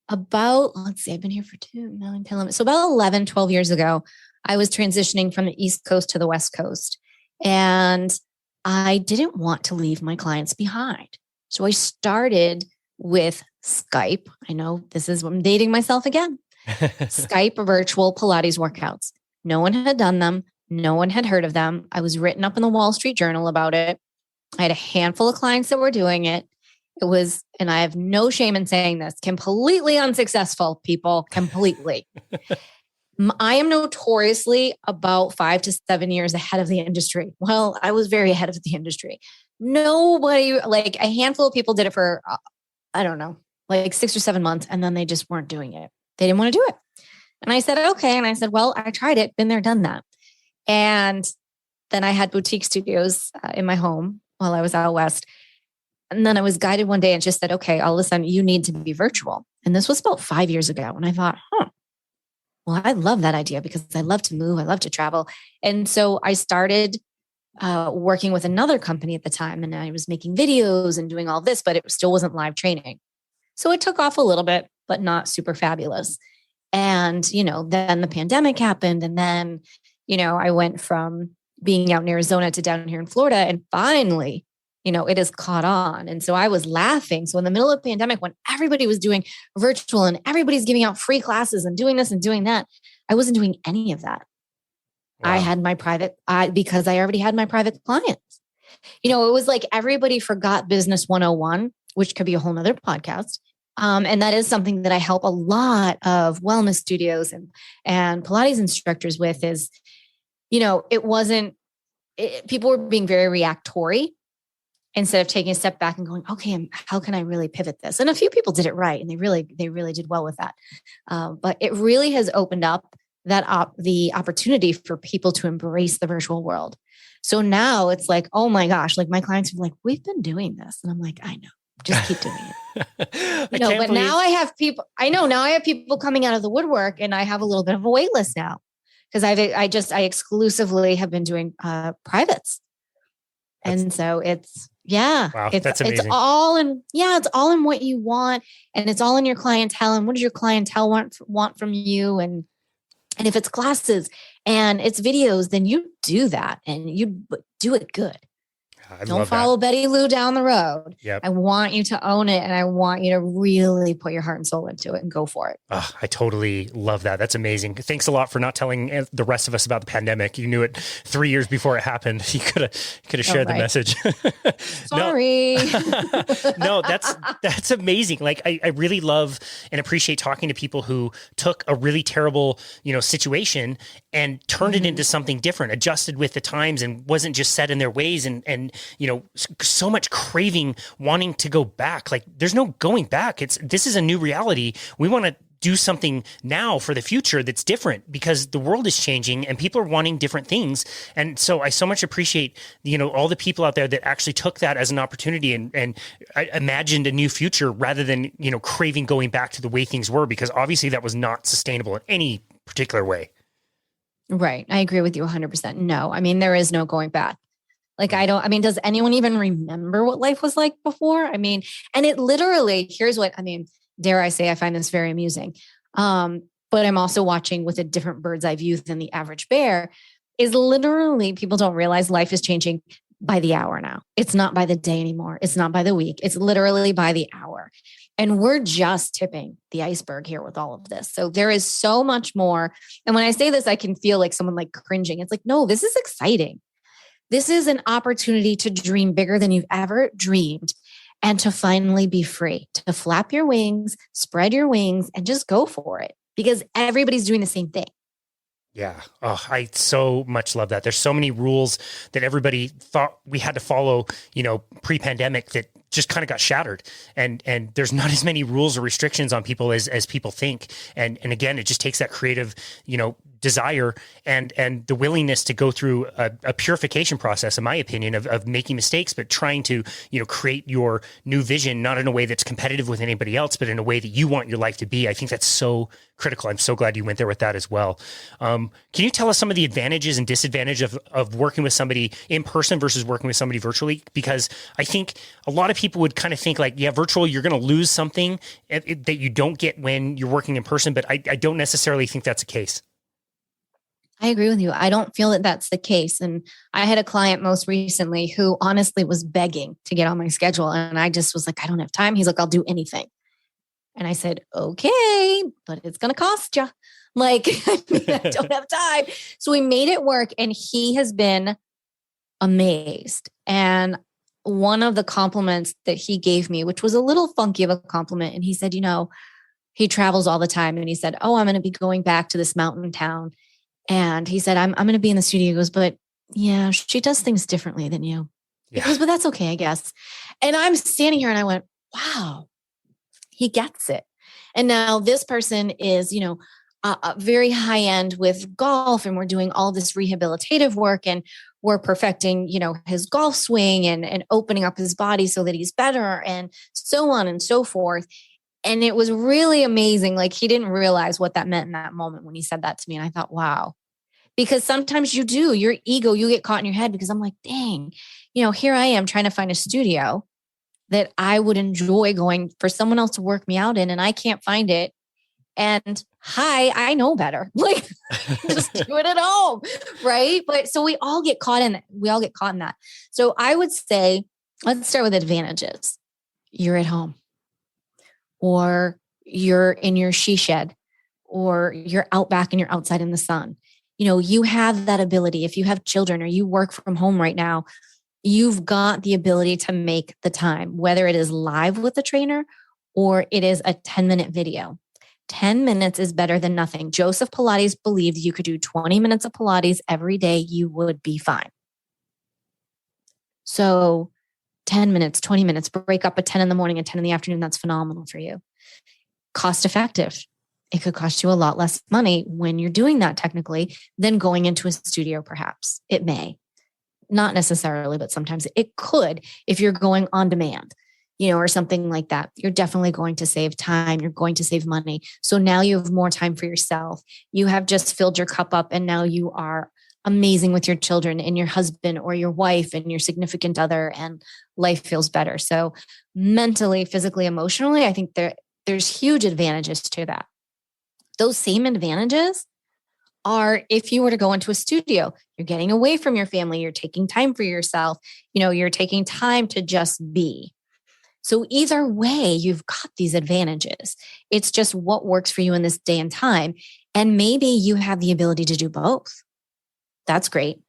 about, let's see, I've been here for 2, 9, 10, 11. So about 11, 12 years ago, I was transitioning from the East Coast to the West Coast, and I didn't want to leave my clients behind. So I started with Skype. I know I'm dating myself again. Skype virtual Pilates workouts. No one had done them. No one had heard of them. I was written up in the Wall Street Journal about it. I had a handful of clients that were doing it. It was, and I have no shame in saying this, completely unsuccessful, people, completely. I am notoriously about 5 to 7 years ahead of the industry. Well, I was very ahead of the industry. Nobody, like a handful of people did it for, I don't know, like 6 or 7 months. And then they just weren't doing it. They didn't want to do it. And I said, okay. And I said, well, I tried it, been there, done that. And then I had boutique studios in my home while I was out West. And then I was guided one day and just said, okay, all of a sudden you need to be virtual. And this was about 5 years ago. And I thought, well, I love that idea because I love to move. I love to travel. And so I started working with another company at the time, and I was making videos and doing all this, but it still wasn't live training. So it took off a little bit, but not super fabulous. And, then the pandemic happened. And then, I went from being out in Arizona to down here in Florida. And finally, it has caught on. And so I was laughing. So in the middle of the pandemic, when everybody was doing virtual and everybody's giving out free classes and doing this and doing that, I wasn't doing any of that. Wow. I had my because I already had my private clients. It was like everybody forgot Business 101, which could be a whole nother podcast. And that is something that I help a lot of wellness studios and Pilates instructors with is, people were being very reactory instead of taking a step back and going, okay, how can I really pivot this? And a few people did it right. And they really did well with that. But it really has opened up the opportunity for people to embrace the virtual world. So now it's like, oh my gosh, like my clients are like, we've been doing this. And I'm like, I know, just keep doing it. But now I have people coming out of the woodwork, and I have a little bit of a wait list now because I exclusively have been doing privates. And so it's, wow, that's amazing. It's all in what you want, and it's all in your clientele. And what does your clientele want from you? And if it's classes and it's videos, then you do that and you do it good. Don't follow Betty Lou down the road. Yep. I want you to own it, and I want you to really put your heart and soul into it and go for it. Oh, I totally love that. That's amazing. Thanks a lot for not telling the rest of us about the pandemic. You knew it 3 years before it happened. You could have shared the message. Sorry. No, that's amazing. Like I really love and appreciate talking to people who took a really terrible, situation and turned it into something different, adjusted with the times, and wasn't just set in their ways and so much craving, wanting to go back. Like there's no going back. This is a new reality. We want to do something now for the future that's different because the world is changing and people are wanting different things. And so I so much appreciate, all the people out there that actually took that as an opportunity and imagined a new future rather than, craving going back to the way things were, because obviously that was not sustainable in any particular way. Right. I agree with you 100%. No, there is no going back. Like, does anyone even remember what life was like before? And it literally, here's what, dare I say, I find this very amusing. But I'm also watching with a different bird's eye view than the average bear is literally people don't realize life is changing by the hour now. It's not by the day anymore. It's not by the week. It's literally by the hour. And we're just tipping the iceberg here with all of this. So there is so much more. And when I say this, I can feel like someone like cringing. It's like, no, this is exciting. This is an opportunity to dream bigger than you've ever dreamed and to finally be free, to flap your wings, spread your wings, and just go for it because everybody's doing the same thing. Yeah. Oh, I so much love that. There's so many rules that everybody thought we had to follow, pre-pandemic that just kind of got shattered. And there's not as many rules or restrictions on people as people think. And again, it just takes that creative, desire and the willingness to go through a purification process, in my opinion, of making mistakes, but trying to, create your new vision, not in a way that's competitive with anybody else, but in a way that you want your life to be. I think that's so critical. I'm so glad you went there with that as well. Can you tell us some of the advantages and disadvantages of working with somebody in person versus working with somebody virtually? Because I think a lot of people would kind of think like, yeah, virtual, you're going to lose something that you don't get when you're working in person, but I don't necessarily think that's the case. I agree with you. I don't feel that that's the case. And I had a client most recently who honestly was begging to get on my schedule. And I just was like, I don't have time. He's like, I'll do anything. And I said, okay, but it's going to cost you. Like, I don't have time. So we made it work and he has been amazed. And one of the compliments that he gave me, which was a little funky of a compliment. And he said, he travels all the time. And he said, oh, I'm going to be going back to this mountain town. And he said, I'm going to be in the studio. He goes, but yeah, she does things differently than you. Yeah. He goes, but that's okay, I guess. And I'm standing here and I went, wow, he gets it. And now this person is, very high end with golf, and we're doing all this rehabilitative work, and we're perfecting, his golf swing and opening up his body so that he's better, and so on and so forth. And it was really amazing. Like, he didn't realize what that meant in that moment when he said that to me. And I thought, wow, because sometimes you do, your ego, you get caught in your head, because I'm like, dang, here I am trying to find a studio that I would enjoy going for someone else to work me out in, and I can't find it. And I know better. Like, just do it at home. Right. But so we all get caught in it. We all get caught in that. So I would say, let's start with advantages. You're at home, or you're in your she shed, or you're out back and you're outside in the sun. You have that ability. If you have children or you work from home right now, you've got the ability to make the time, whether it is live with the trainer or it is a 10-minute video. 10 minutes is better than nothing. Joseph Pilates believed you could do 20 minutes of Pilates every day. You would be fine. So 10 minutes, 20 minutes, break up at 10 in the morning and 10 in the afternoon. That's phenomenal for you. Cost effective. It could cost you a lot less money when you're doing that technically than going into a studio, perhaps. It may. Not necessarily, but sometimes it could if you're going on demand, or something like that. You're definitely going to save time. You're going to save money. So now you have more time for yourself. You have just filled your cup up, and now you are amazing with your children and your husband or your wife and your significant other, and life feels better. So mentally, physically, emotionally, I think there's huge advantages to that. Those same advantages are if you were to go into a studio, you're getting away from your family, you're taking time for yourself, you're taking time to just be. So either way, you've got these advantages. It's just what works for you in this day and time. And maybe you have the ability to do both. That's great.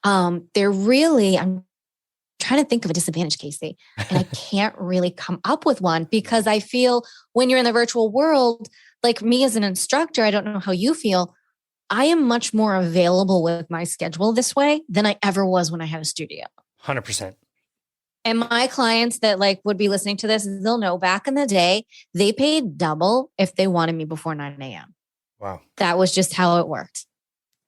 I'm trying to think of a disadvantage, Casey, and I can't really come up with one, because I feel when you're in the virtual world, like me as an instructor, I don't know how you feel, I am much more available with my schedule this way than I ever was when I had a studio. 100%. And my clients that would be listening to this, they'll know back in the day, they paid double if they wanted me before 9 a.m. Wow. That was just how it worked.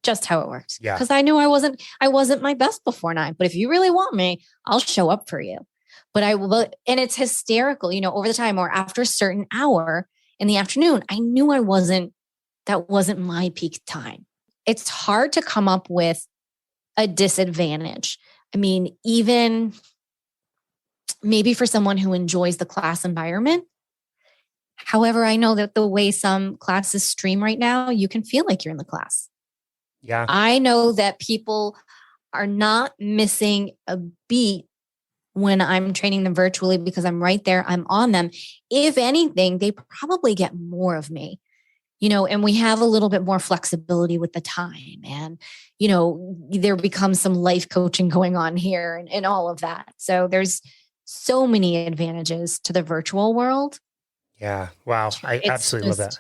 Just how it worked. Yeah. Because I knew I wasn't my best before 9. But if you really want me, I'll show up for you. But I will, and it's hysterical, over the time or after a certain hour in the afternoon, I knew that wasn't my peak time. It's hard to come up with a disadvantage. I mean, even maybe for someone who enjoys the class environment. However, I know that the way some classes stream right now, you can feel like you're in the class. Yeah. I know that people are not missing a beat when I'm training them virtually, because I'm right there. I'm on them. If anything, they probably get more of me, and we have a little bit more flexibility with the time, and, there becomes some life coaching going on here and all of that. So there's so many advantages to the virtual world. Yeah. Wow. I absolutely love that.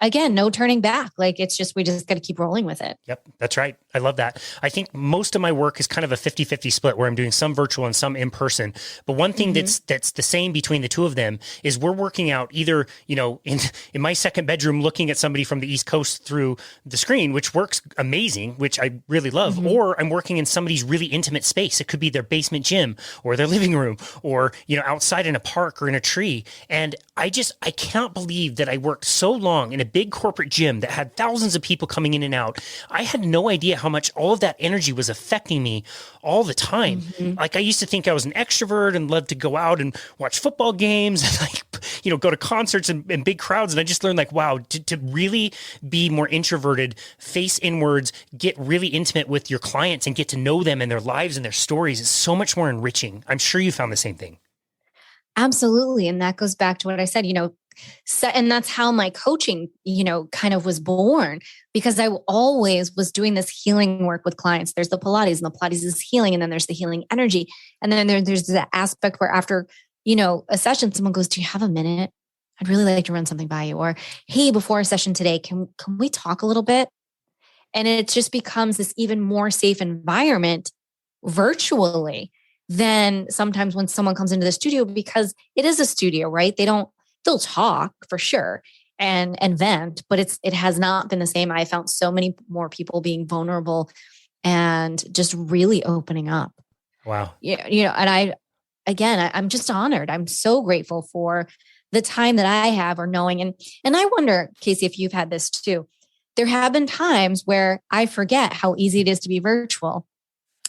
Again, no turning back. We just got to keep rolling with it. Yep. That's right. I love that. I think most of my work is kind of a 50-50 split where I'm doing some virtual and some in person. But one thing that's the same between the two of them is we're working out either, in my second bedroom, looking at somebody from the East Coast through the screen, which works amazing, which I really love, or I'm working in somebody's really intimate space. It could be their basement gym or their living room or, outside in a park or in a tree. And I cannot believe that I worked so long in a big corporate gym that had thousands of people coming in and out. I had no idea how much all of that energy was affecting me all the time. I used to think I was an extrovert and loved to go out and watch football games and go to concerts and big crowds. And I just learned wow, to really be more introverted, face inwards, get really intimate with your clients and get to know them and their lives and their stories is so much more enriching. I'm sure you found the same thing. Absolutely. And that goes back to what I said, and that's how my coaching, kind of was born, because I always was doing this healing work with clients. There's the Pilates, and the Pilates is healing. And then there's the healing energy. And then there's that aspect where after, a session, someone goes, do you have a minute? I'd really like to run something by you. Or, hey, before a session today, can we talk a little bit? And it just becomes this even more safe environment virtually than sometimes when someone comes into the studio, because it is a studio, right? They'll talk for sure. and vent, but it has not been the same. I found so many more people being vulnerable and just really opening up. Wow. Yeah. And I'm just honored. I'm so grateful for the time that I have or knowing. And I wonder, Casey, if you've had this too. There have been times where I forget how easy it is to be virtual.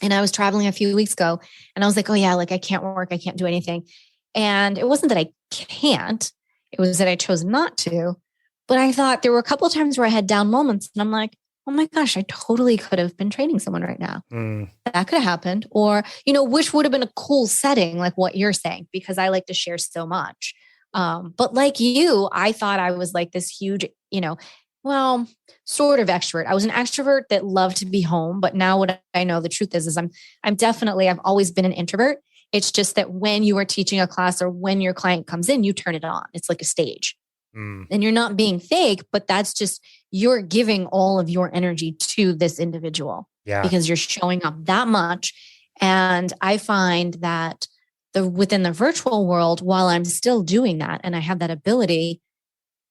And I was traveling a few weeks ago and I was like, oh yeah, like I can't work. I can't do anything. And it wasn't that I can't, it was that I chose not to. But I thought there were a couple of times where I had down moments and I'm like, oh my gosh, I totally could have been training someone right now. That could have happened. Or, which would have been a cool setting, like what you're saying, because I like to share so much. But like you, I thought I was like this huge, sort of extrovert. I was an extrovert that loved to be home. But now what I know the truth is I've always been an introvert. It's just that when you are teaching a class or when your client comes in, you turn it on. It's like a stage. And you're not being fake, but that's just, you're giving all of your energy to this individual because you're showing up that much. And I find that within the virtual world, while I'm still doing that and I have that ability,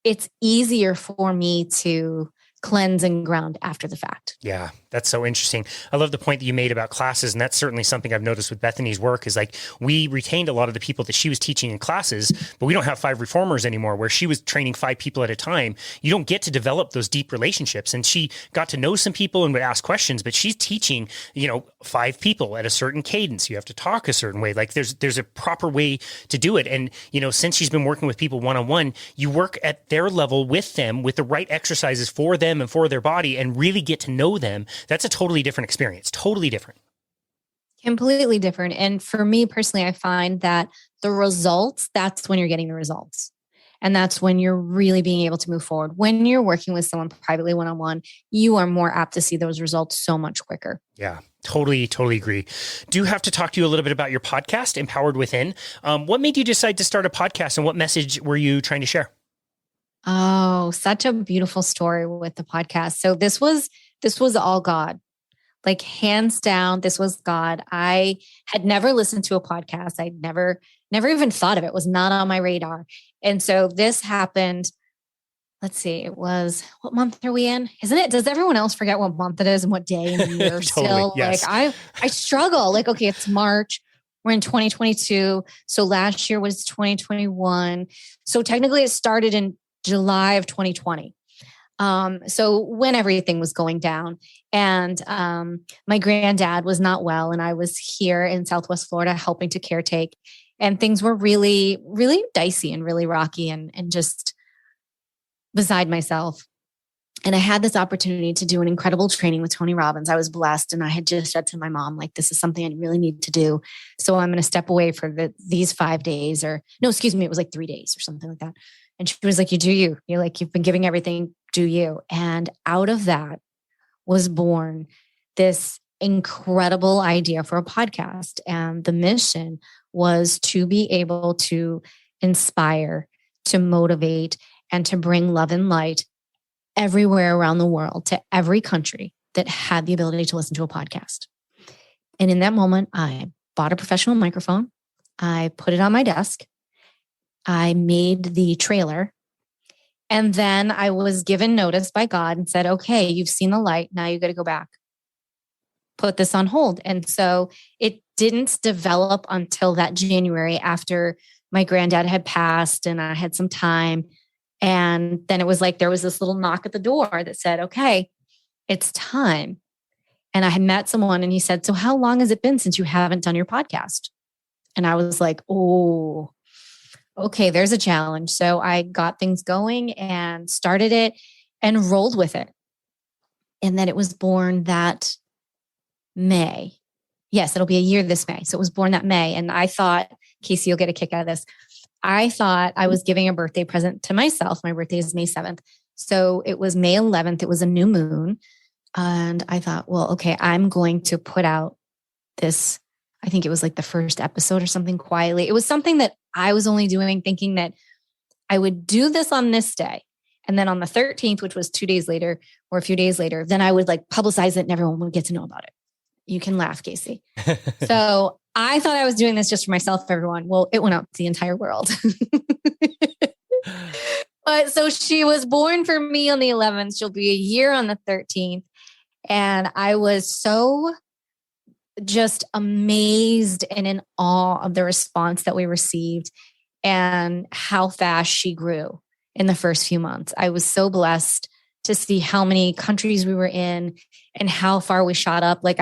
it's easier for me to cleanse and ground after the fact. Yeah, that's so interesting. I love the point that you made about classes. And that's certainly something I've noticed with Bethany's work is like we retained a lot of the people that she was teaching in classes, but we don't have 5 reformers anymore where she was training 5 people at a time. You don't get to develop those deep relationships. And she got to know some people and would ask questions, but she's teaching, 5 people at a certain cadence. You have to talk a certain way. Like there's a proper way to do it. And, since she's been working with people one-on-one, you work at their level with them with the right exercises for them and for their body and really get to know them. That's a totally different experience. Totally different. Completely different. And for me personally, I find that the results, that's when you're getting the results. And that's when you're really being able to move forward. When you're working with someone privately one-on-one, you are more apt to see those results so much quicker. Yeah, totally agree. Do have to talk to you a little bit about your podcast, Empowered Within. What made you decide to start a podcast and what message were you trying to share? Oh, such a beautiful story with the podcast. So this was all God, like hands down. This was God. I had never listened to a podcast. I'd never even thought of it. It was not on my radar. And so this happened. Let's see. It was, what month are we in? Isn't it? Does everyone else forget what month it is and what day in the year Totally, still? yes. Like I struggle. Like, okay, it's March. We're in 2022. So last year was 2021. So technically it started in July of 2020. So when everything was going down and my granddad was not well and I was here in Southwest Florida helping to caretake and things were really, really dicey and really rocky and just beside myself. And I had this opportunity to do an incredible training with Tony Robbins. I was blessed and I had just said to my mom, like, this is something I really need to do. So I'm going to step away for these 5 days it was like 3 days or something like that. And she was like, you do you. You're like, you've been giving everything, do you. And out of that was born this incredible idea for a podcast. And the mission was to be able to inspire, to motivate, and to bring love and light everywhere around the world to every country that had the ability to listen to a podcast. And in that moment, I bought a professional microphone. I put it on my desk. I made the trailer. And then I was given notice by God and said, okay, you've seen the light. Now you got to go back. Put this on hold. And so it didn't develop until that January after my granddad had passed and I had some time. And then it was like, there was this little knock at the door that said, okay, it's time. And I had met someone and he said, so how long has it been since you haven't done your podcast? And I was like, oh, okay, there's a challenge. So I got things going and started it and rolled with it. And then it was born that May. Yes, it'll be a year this May. So it was born that May. And I thought, Casey, you'll get a kick out of this. I thought I was giving a birthday present to myself. My birthday is May 7th. So it was May 11th. It was a new moon. And I thought, well, okay, I'm going to put out this, I think it was like the first episode or something quietly. It was something that I was only doing thinking that I would do this on this day. And then on the 13th, which was 2 days later or a few days later, then I would like publicize it and everyone would get to know about it. You can laugh, Casey. So I thought I was doing this just for myself, everyone. Well, it went out to the entire world. But so she was born for me on the 11th. She'll be a year on the 13th. And I was so just amazed and in awe of the response that we received and how fast she grew in the first few months. I was so blessed to see how many countries we were in and how far we shot up. Like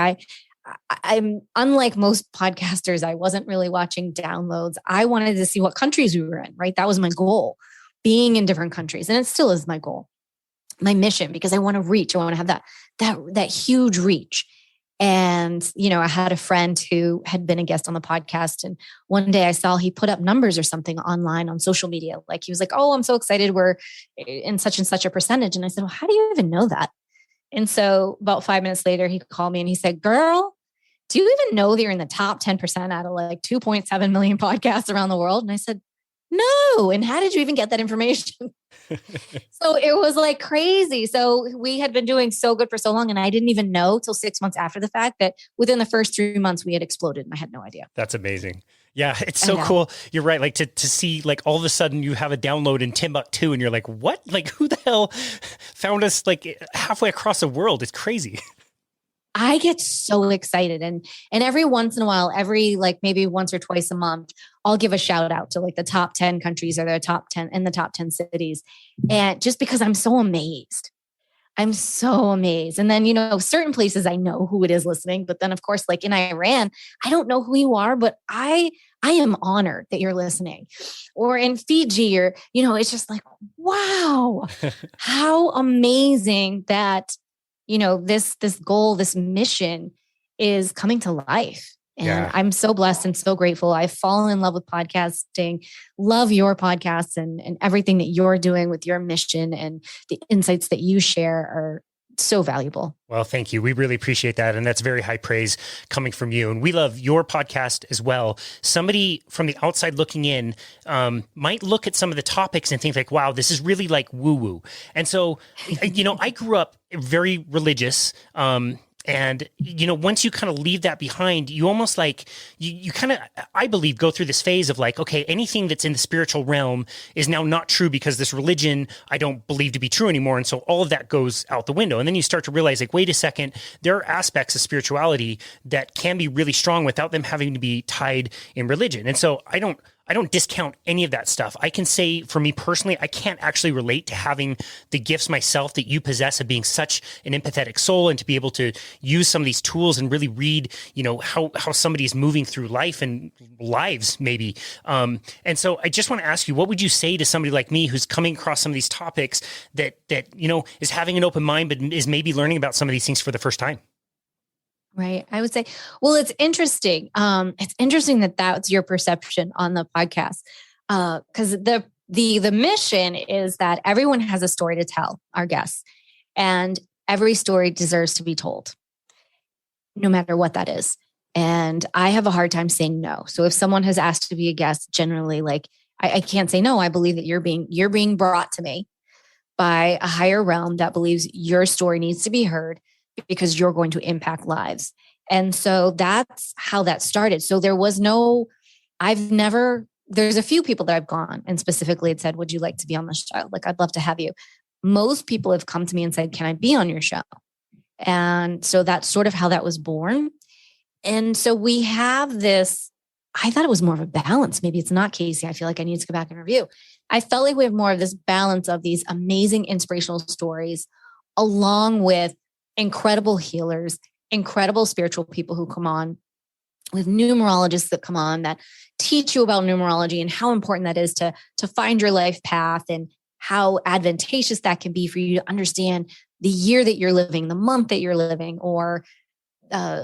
I'm unlike most podcasters, I wasn't really watching downloads. I wanted to see what countries we were in, right? That was my goal, being in different countries. And it still is my goal, my mission, because I want to reach, I want to have that huge reach. And, you know, I had a friend who had been a guest on the podcast. And one day I saw he put up numbers or something online on social media. Like he was like, oh, I'm so excited. We're in such and such a percentage. And I said, well, how do you even know that? And so about 5 minutes later, he called me and he said, girl, do you even know that you're in the top 10% out of like 2.7 million podcasts around the world? And I said, no. And how did you even get that information? So it was like crazy. So we had been doing so good for so long. And I didn't even know till 6 months after the fact that within the first 3 months we had exploded. And I had no idea. That's amazing. Yeah, it's so cool. You're right. Like to see like all of a sudden you have a download in Timbuktu and you're like, what? Like who the hell found us like halfway across the world? It's crazy. I get so excited. And every once in a while, every like maybe once or twice a month, I'll give a shout out to like the top 10 countries or the top 10 in the top 10 cities. And just because I'm so amazed. I'm so amazed. And then, you know, certain places I know who it is listening, but then of course, like in Iran, I don't know who you are, but I am honored that you're listening. Or in Fiji, or, you know, it's just like, wow, how amazing that, you know, this goal, this mission is coming to life. And I'm so blessed and so grateful. I've fallen in love with podcasting, love your podcasts and everything that you're doing with your mission, and the insights that you share are so valuable. Well, thank you. We really appreciate that. And that's very high praise coming from you. And we love your podcast as well. Somebody from the outside looking in might look at some of the topics and think like, wow, this is really like woo woo. And so, you know, I grew up very religious. And, you know, once you kind of leave that behind, you almost like, you kind of, I believe, go through this phase of like, okay, anything that's in the spiritual realm is now not true because this religion I don't believe to be true anymore. And so all of that goes out the window. And then you start to realize like, wait a second, there are aspects of spirituality that can be really strong without them having to be tied in religion. And so I don't discount any of that stuff. I can say for me personally, I can't actually relate to having the gifts myself that you possess of being such an empathetic soul and to be able to use some of these tools and really read, you know, how somebody is moving through life and lives maybe. And so I just want to ask you, what would you say to somebody like me who's coming across some of these topics that, you know, is having an open mind, but is maybe learning about some of these things for the first time? Right. I would say, well, it's interesting. It's interesting that that's your perception on the podcast. Because the mission is that everyone has a story to tell, our guests, and every story deserves to be told, no matter what that is. And I have a hard time saying no. So if someone has asked to be a guest, generally, like I can't say no. I believe that you're being brought to me by a higher realm that believes your story needs to be heard, because you're going to impact lives. And so that's how that started. So there's a few people that I've gone and specifically had said, would you like to be on the show? Like, I'd love to have you. Most people have come to me and said, can I be on your show? And so that's sort of how that was born. And so we have this, I thought it was more of a balance. Maybe it's not, Casey. I feel like I need to go back and review. I felt like we have more of this balance of these amazing inspirational stories, along with incredible healers, incredible spiritual people who come on, with numerologists that come on that teach you about numerology and how important that is to find your life path, and how advantageous that can be for you to understand the year that you're living, the month that you're living, or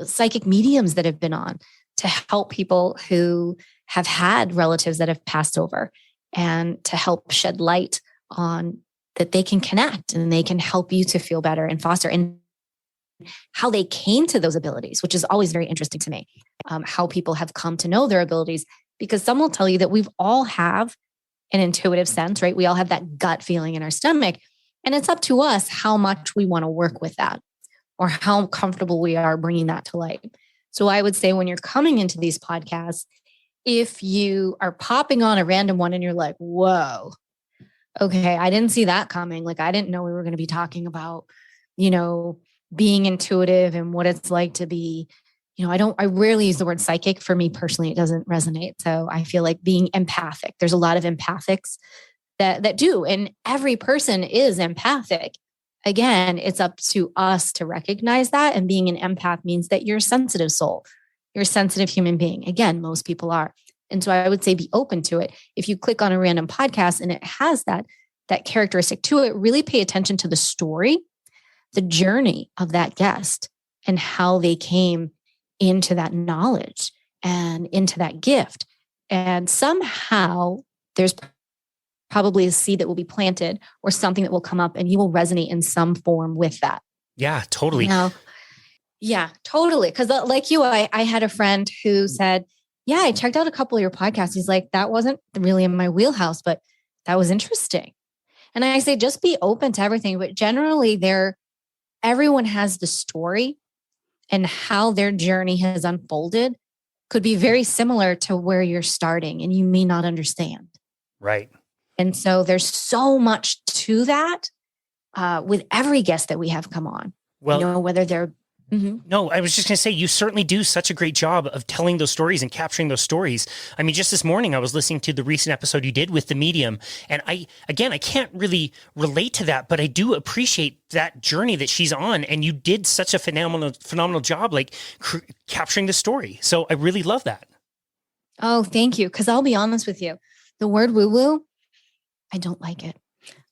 psychic mediums that have been on to help people who have had relatives that have passed over, and to help shed light on that they can connect and they can help you to feel better and foster, and how they came to those abilities, which is always very interesting to me, how people have come to know their abilities, because some will tell you that we've all have an intuitive sense, right? We all have that gut feeling in our stomach, and it's up to us how much we want to work with that, or how comfortable we are bringing that to light. So I would say when you're coming into these podcasts, if you are popping on a random one and you're like, whoa, okay, I didn't see that coming. Like, I didn't know we were going to be talking about, you know, being intuitive and what it's like to be, I rarely use the word psychic. For me personally, it doesn't resonate. So I feel like being empathic, there's a lot of empathics that do, and every person is empathic. Again, it's up to us to recognize that. And being an empath means that you're a sensitive soul. You're a sensitive human being. Again, most people are. And so I would say be open to it. If you click on a random podcast and it has that characteristic to it, really pay attention to the story, the journey of that guest, and how they came into that knowledge and into that gift. And somehow there's probably a seed that will be planted or something that will come up and you will resonate in some form with that. Yeah, totally. Yeah, totally. Because like you, I had a friend who said, yeah, I checked out a couple of your podcasts. He's like, that wasn't really in my wheelhouse, but that was interesting. And I say, just be open to everything. But generally everyone has the story, and how their journey has unfolded could be very similar to where you're starting, and you may not understand. Right. And so there's so much to that with every guest that we have come on. Well, whether they're No, I was just going to say, you certainly do such a great job of telling those stories and capturing those stories. I mean, just this morning, I was listening to the recent episode you did with the medium. And I can't really relate to that, but I do appreciate that journey that she's on. And you did such a phenomenal job, like capturing the story. So I really love that. Oh, thank you. Because I'll be honest with you, the word woo-woo, I don't like it.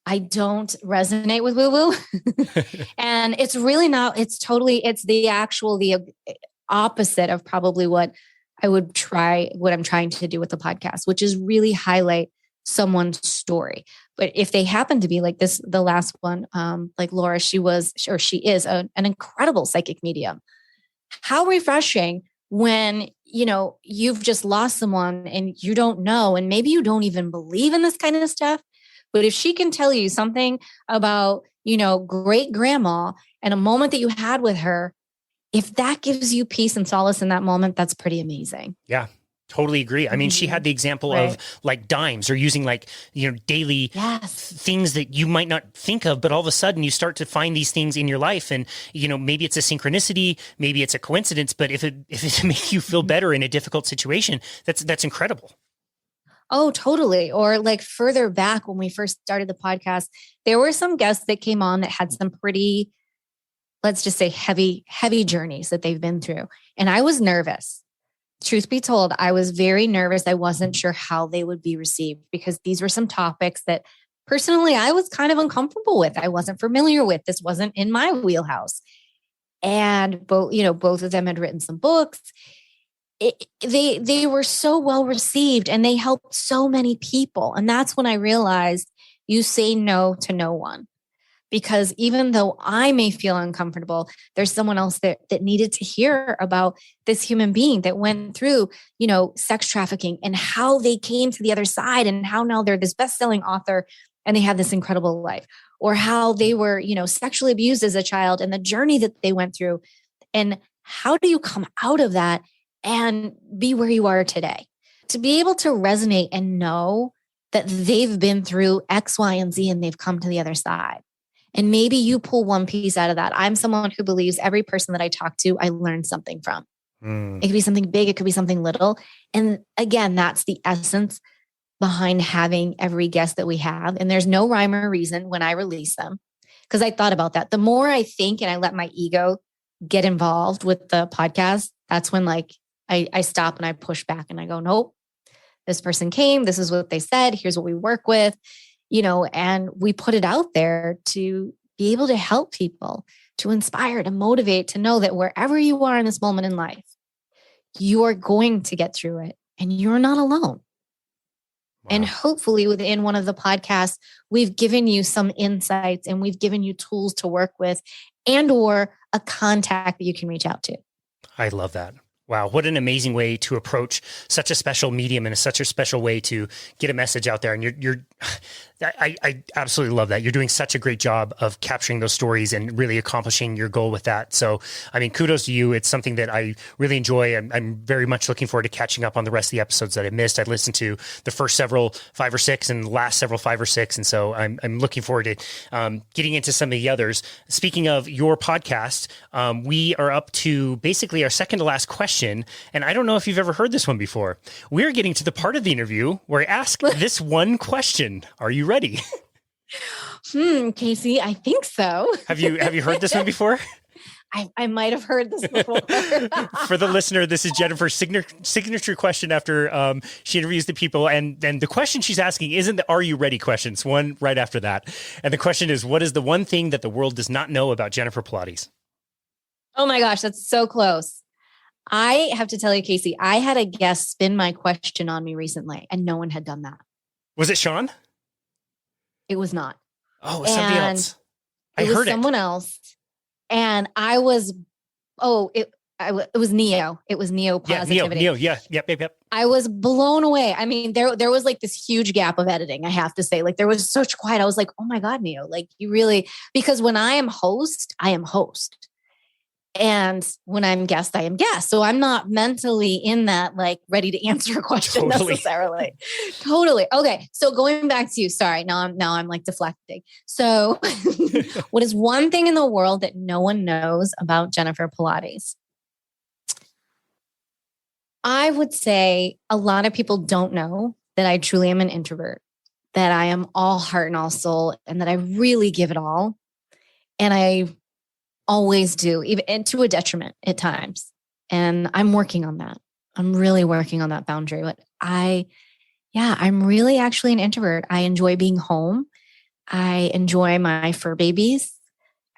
I don't resonate with woo-woo. And it's really not, it's the opposite of probably what I'm trying to do with the podcast, which is really highlight someone's story. But if they happen to be like this, the last one, like Laura, she is an incredible psychic medium. How refreshing when, you've just lost someone and you don't know, and maybe you don't even believe in this kind of stuff. But if she can tell you something about, great grandma and a moment that you had with her, if that gives you peace and solace in that moment, that's pretty amazing. Yeah, totally agree. I mean, she had the example of like dimes, or using like, daily things that you might not think of, but all of a sudden you start to find these things in your life. And, maybe it's a synchronicity, maybe it's a coincidence, but if it makes you feel better in a difficult situation, that's incredible. Oh, totally. Or like further back when we first started the podcast, there were some guests that came on that had some pretty, let's just say heavy journeys that they've been through. And I was nervous. Truth be told, I was very nervous. I wasn't sure how they would be received, because these were some topics that personally I was kind of uncomfortable with. I wasn't familiar with. This wasn't in my wheelhouse. And both of them had written some books. They were so well received, and they helped so many people. And that's when I realized you say no to no one, because even though I may feel uncomfortable, there's someone else that needed to hear about this human being that went through, sex trafficking, and how they came to the other side, and how now they're this best-selling author and they have this incredible life, or how they were, sexually abused as a child and the journey that they went through. And how do you come out of that and be where you are today? To be able to resonate and know that they've been through X, Y, and Z, and they've come to the other side. And maybe you pull one piece out of that. I'm someone who believes every person that I talk to, I learn something from. It could be something big. It could be something little. And again, that's the essence behind having every guest that we have. And there's no rhyme or reason when I release them, because I thought about that. The more I think and I let my ego get involved with the podcast, that's when I stop and I push back and I go, nope, this person came, this is what they said, here's what we work with, and we put it out there to be able to help people, to inspire, to motivate, to know that wherever you are in this moment in life, you are going to get through it and you're not alone. Wow. And hopefully within one of the podcasts, we've given you some insights and we've given you tools to work with, and or a contact that you can reach out to. I love that. Wow, what an amazing way to approach such a special medium and such a special way to get a message out there. And I absolutely love that. You're doing such a great job of capturing those stories and really accomplishing your goal with that. So, I mean, kudos to you. It's something that I really enjoy. I'm very much looking forward to catching up on the rest of the episodes that I missed. I listened to the first several 5 or 6 and the last several 5 or 6. And so I'm looking forward to getting into some of the others. Speaking of your podcast, we are up to basically our second to last question. And I don't know if you've ever heard this one before. We're getting to the part of the interview where I ask this one question. Are you ready? Casey, I think so. Have you heard this one before? I might have heard this before. For the listener, this is Jennifer's signature question after she interviews the people. And then the question she's asking isn't the "Are you ready?" question. It's one right after that. And the question is, what is the one thing that the world does not know about Jennifer Pilates? Oh my gosh, that's so close. I have to tell you, Casey, I had a guest spin my question on me recently, and no one had done that. Was it Sean? It was not. Oh, it was somebody else. I heard it. Someone else. And I was, it was Neo. It was Neo Positivity. Neo. Yeah. Yep. I was blown away. I mean, there was like this huge gap of editing, I have to say. Like there was such quiet. I was like, oh my God, Neo, like you really, because when I am host, I am host. And when I'm guest, I am guest. So I'm not mentally in that, like ready to answer a question necessarily. Totally. Okay. So going back to you, sorry. Now I'm like deflecting. So what is one thing in the world that no one knows about Jennifer Pilates? I would say a lot of people don't know that I truly am an introvert, that I am all heart and all soul, and that I really give it all. And I always do, even and to a detriment at times. And I'm working on that. I'm really working on that boundary. But I'm really actually an introvert. I enjoy being home. I enjoy my fur babies.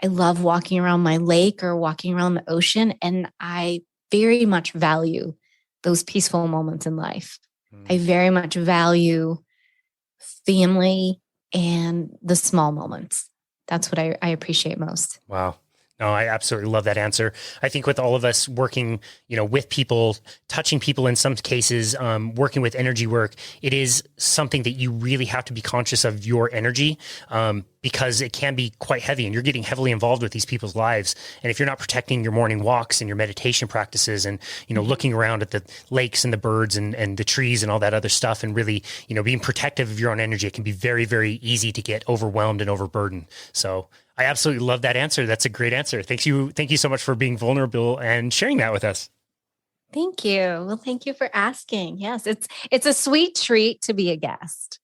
I love walking around my lake or walking around the ocean. And I very much value those peaceful moments in life. I very much value family and the small moments. That's what I appreciate most. Wow. No, I absolutely love that answer. I think with all of us working, with people, touching people in some cases, working with energy work, it is something that you really have to be conscious of your energy because it can be quite heavy and you're getting heavily involved with these people's lives. And if you're not protecting your morning walks and your meditation practices and, looking around at the lakes and the birds and the trees and all that other stuff and really, being protective of your own energy, it can be very, very easy to get overwhelmed and overburdened. So I absolutely love that answer. That's a great answer. Thank you so much for being vulnerable and sharing that with us. Thank you. Well, thank you for asking. Yes, it's a sweet treat to be a guest.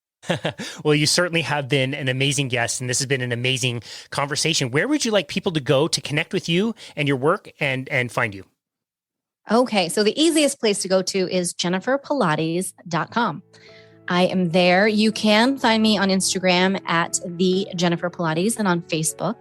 Well, you certainly have been an amazing guest, and this has been an amazing conversation. Where would you like people to go to connect with you and your work and find you? Okay, so the easiest place to go to is jenniferpilates.com. I am there. You can find me on Instagram at the Jennifer Pilates and on Facebook,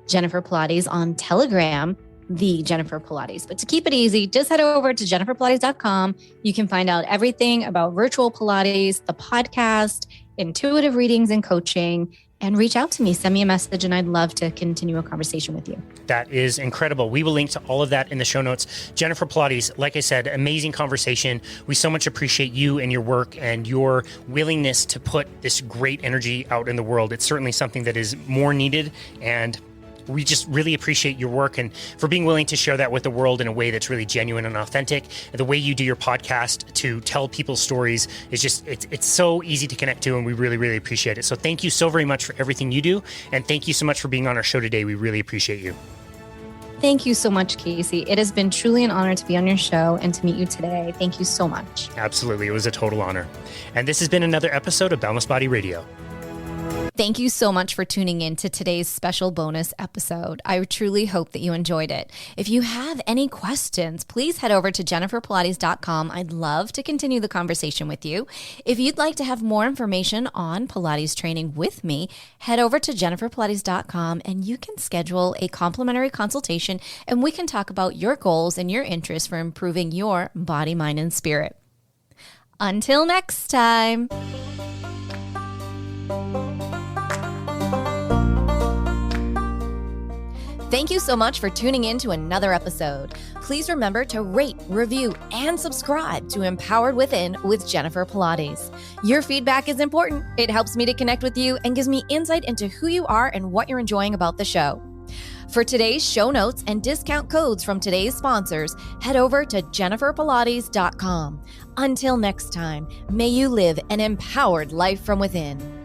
Jennifer Pilates, on Telegram, the Jennifer Pilates. But to keep it easy, just head over to jenniferpilates.com. You can find out everything about virtual Pilates, the podcast, intuitive readings and coaching, and reach out to me. Send me a message and I'd love to continue a conversation with you. That is incredible. We will link to all of that in the show notes. Jennifer Pilates, like I said, amazing conversation. We so much appreciate you and your work and your willingness to put this great energy out in the world. It's certainly something that is more needed, and we just really appreciate your work and for being willing to share that with the world in a way that's really genuine and authentic. And the way you do your podcast to tell people's stories is just, it's so easy to connect to, and we really, really appreciate it. So thank you so very much for everything you do. And thank you so much for being on our show today. We really appreciate you. Thank you so much, Casey. It has been truly an honor to be on your show and to meet you today. Thank you so much. Absolutely. It was a total honor. And this has been another episode of Boundless Body Radio. Thank you so much for tuning in to today's special bonus episode. I truly hope that you enjoyed it. If you have any questions, please head over to jenniferpilates.com. I'd love to continue the conversation with you. If you'd like to have more information on Pilates training with me, head over to jenniferpilates.com and you can schedule a complimentary consultation and we can talk about your goals and your interests for improving your body, mind, and spirit. Until next time. Thank you so much for tuning in to another episode. please remember to rate, review, and subscribe to Empowered Within with Jennifer Pilates. Your feedback is important. It helps me to connect with you and gives me insight into who you are and what you're enjoying about the show. For today's show notes and discount codes from today's sponsors, head over to jenniferpilates.com. Until next time, may you live an empowered life from within.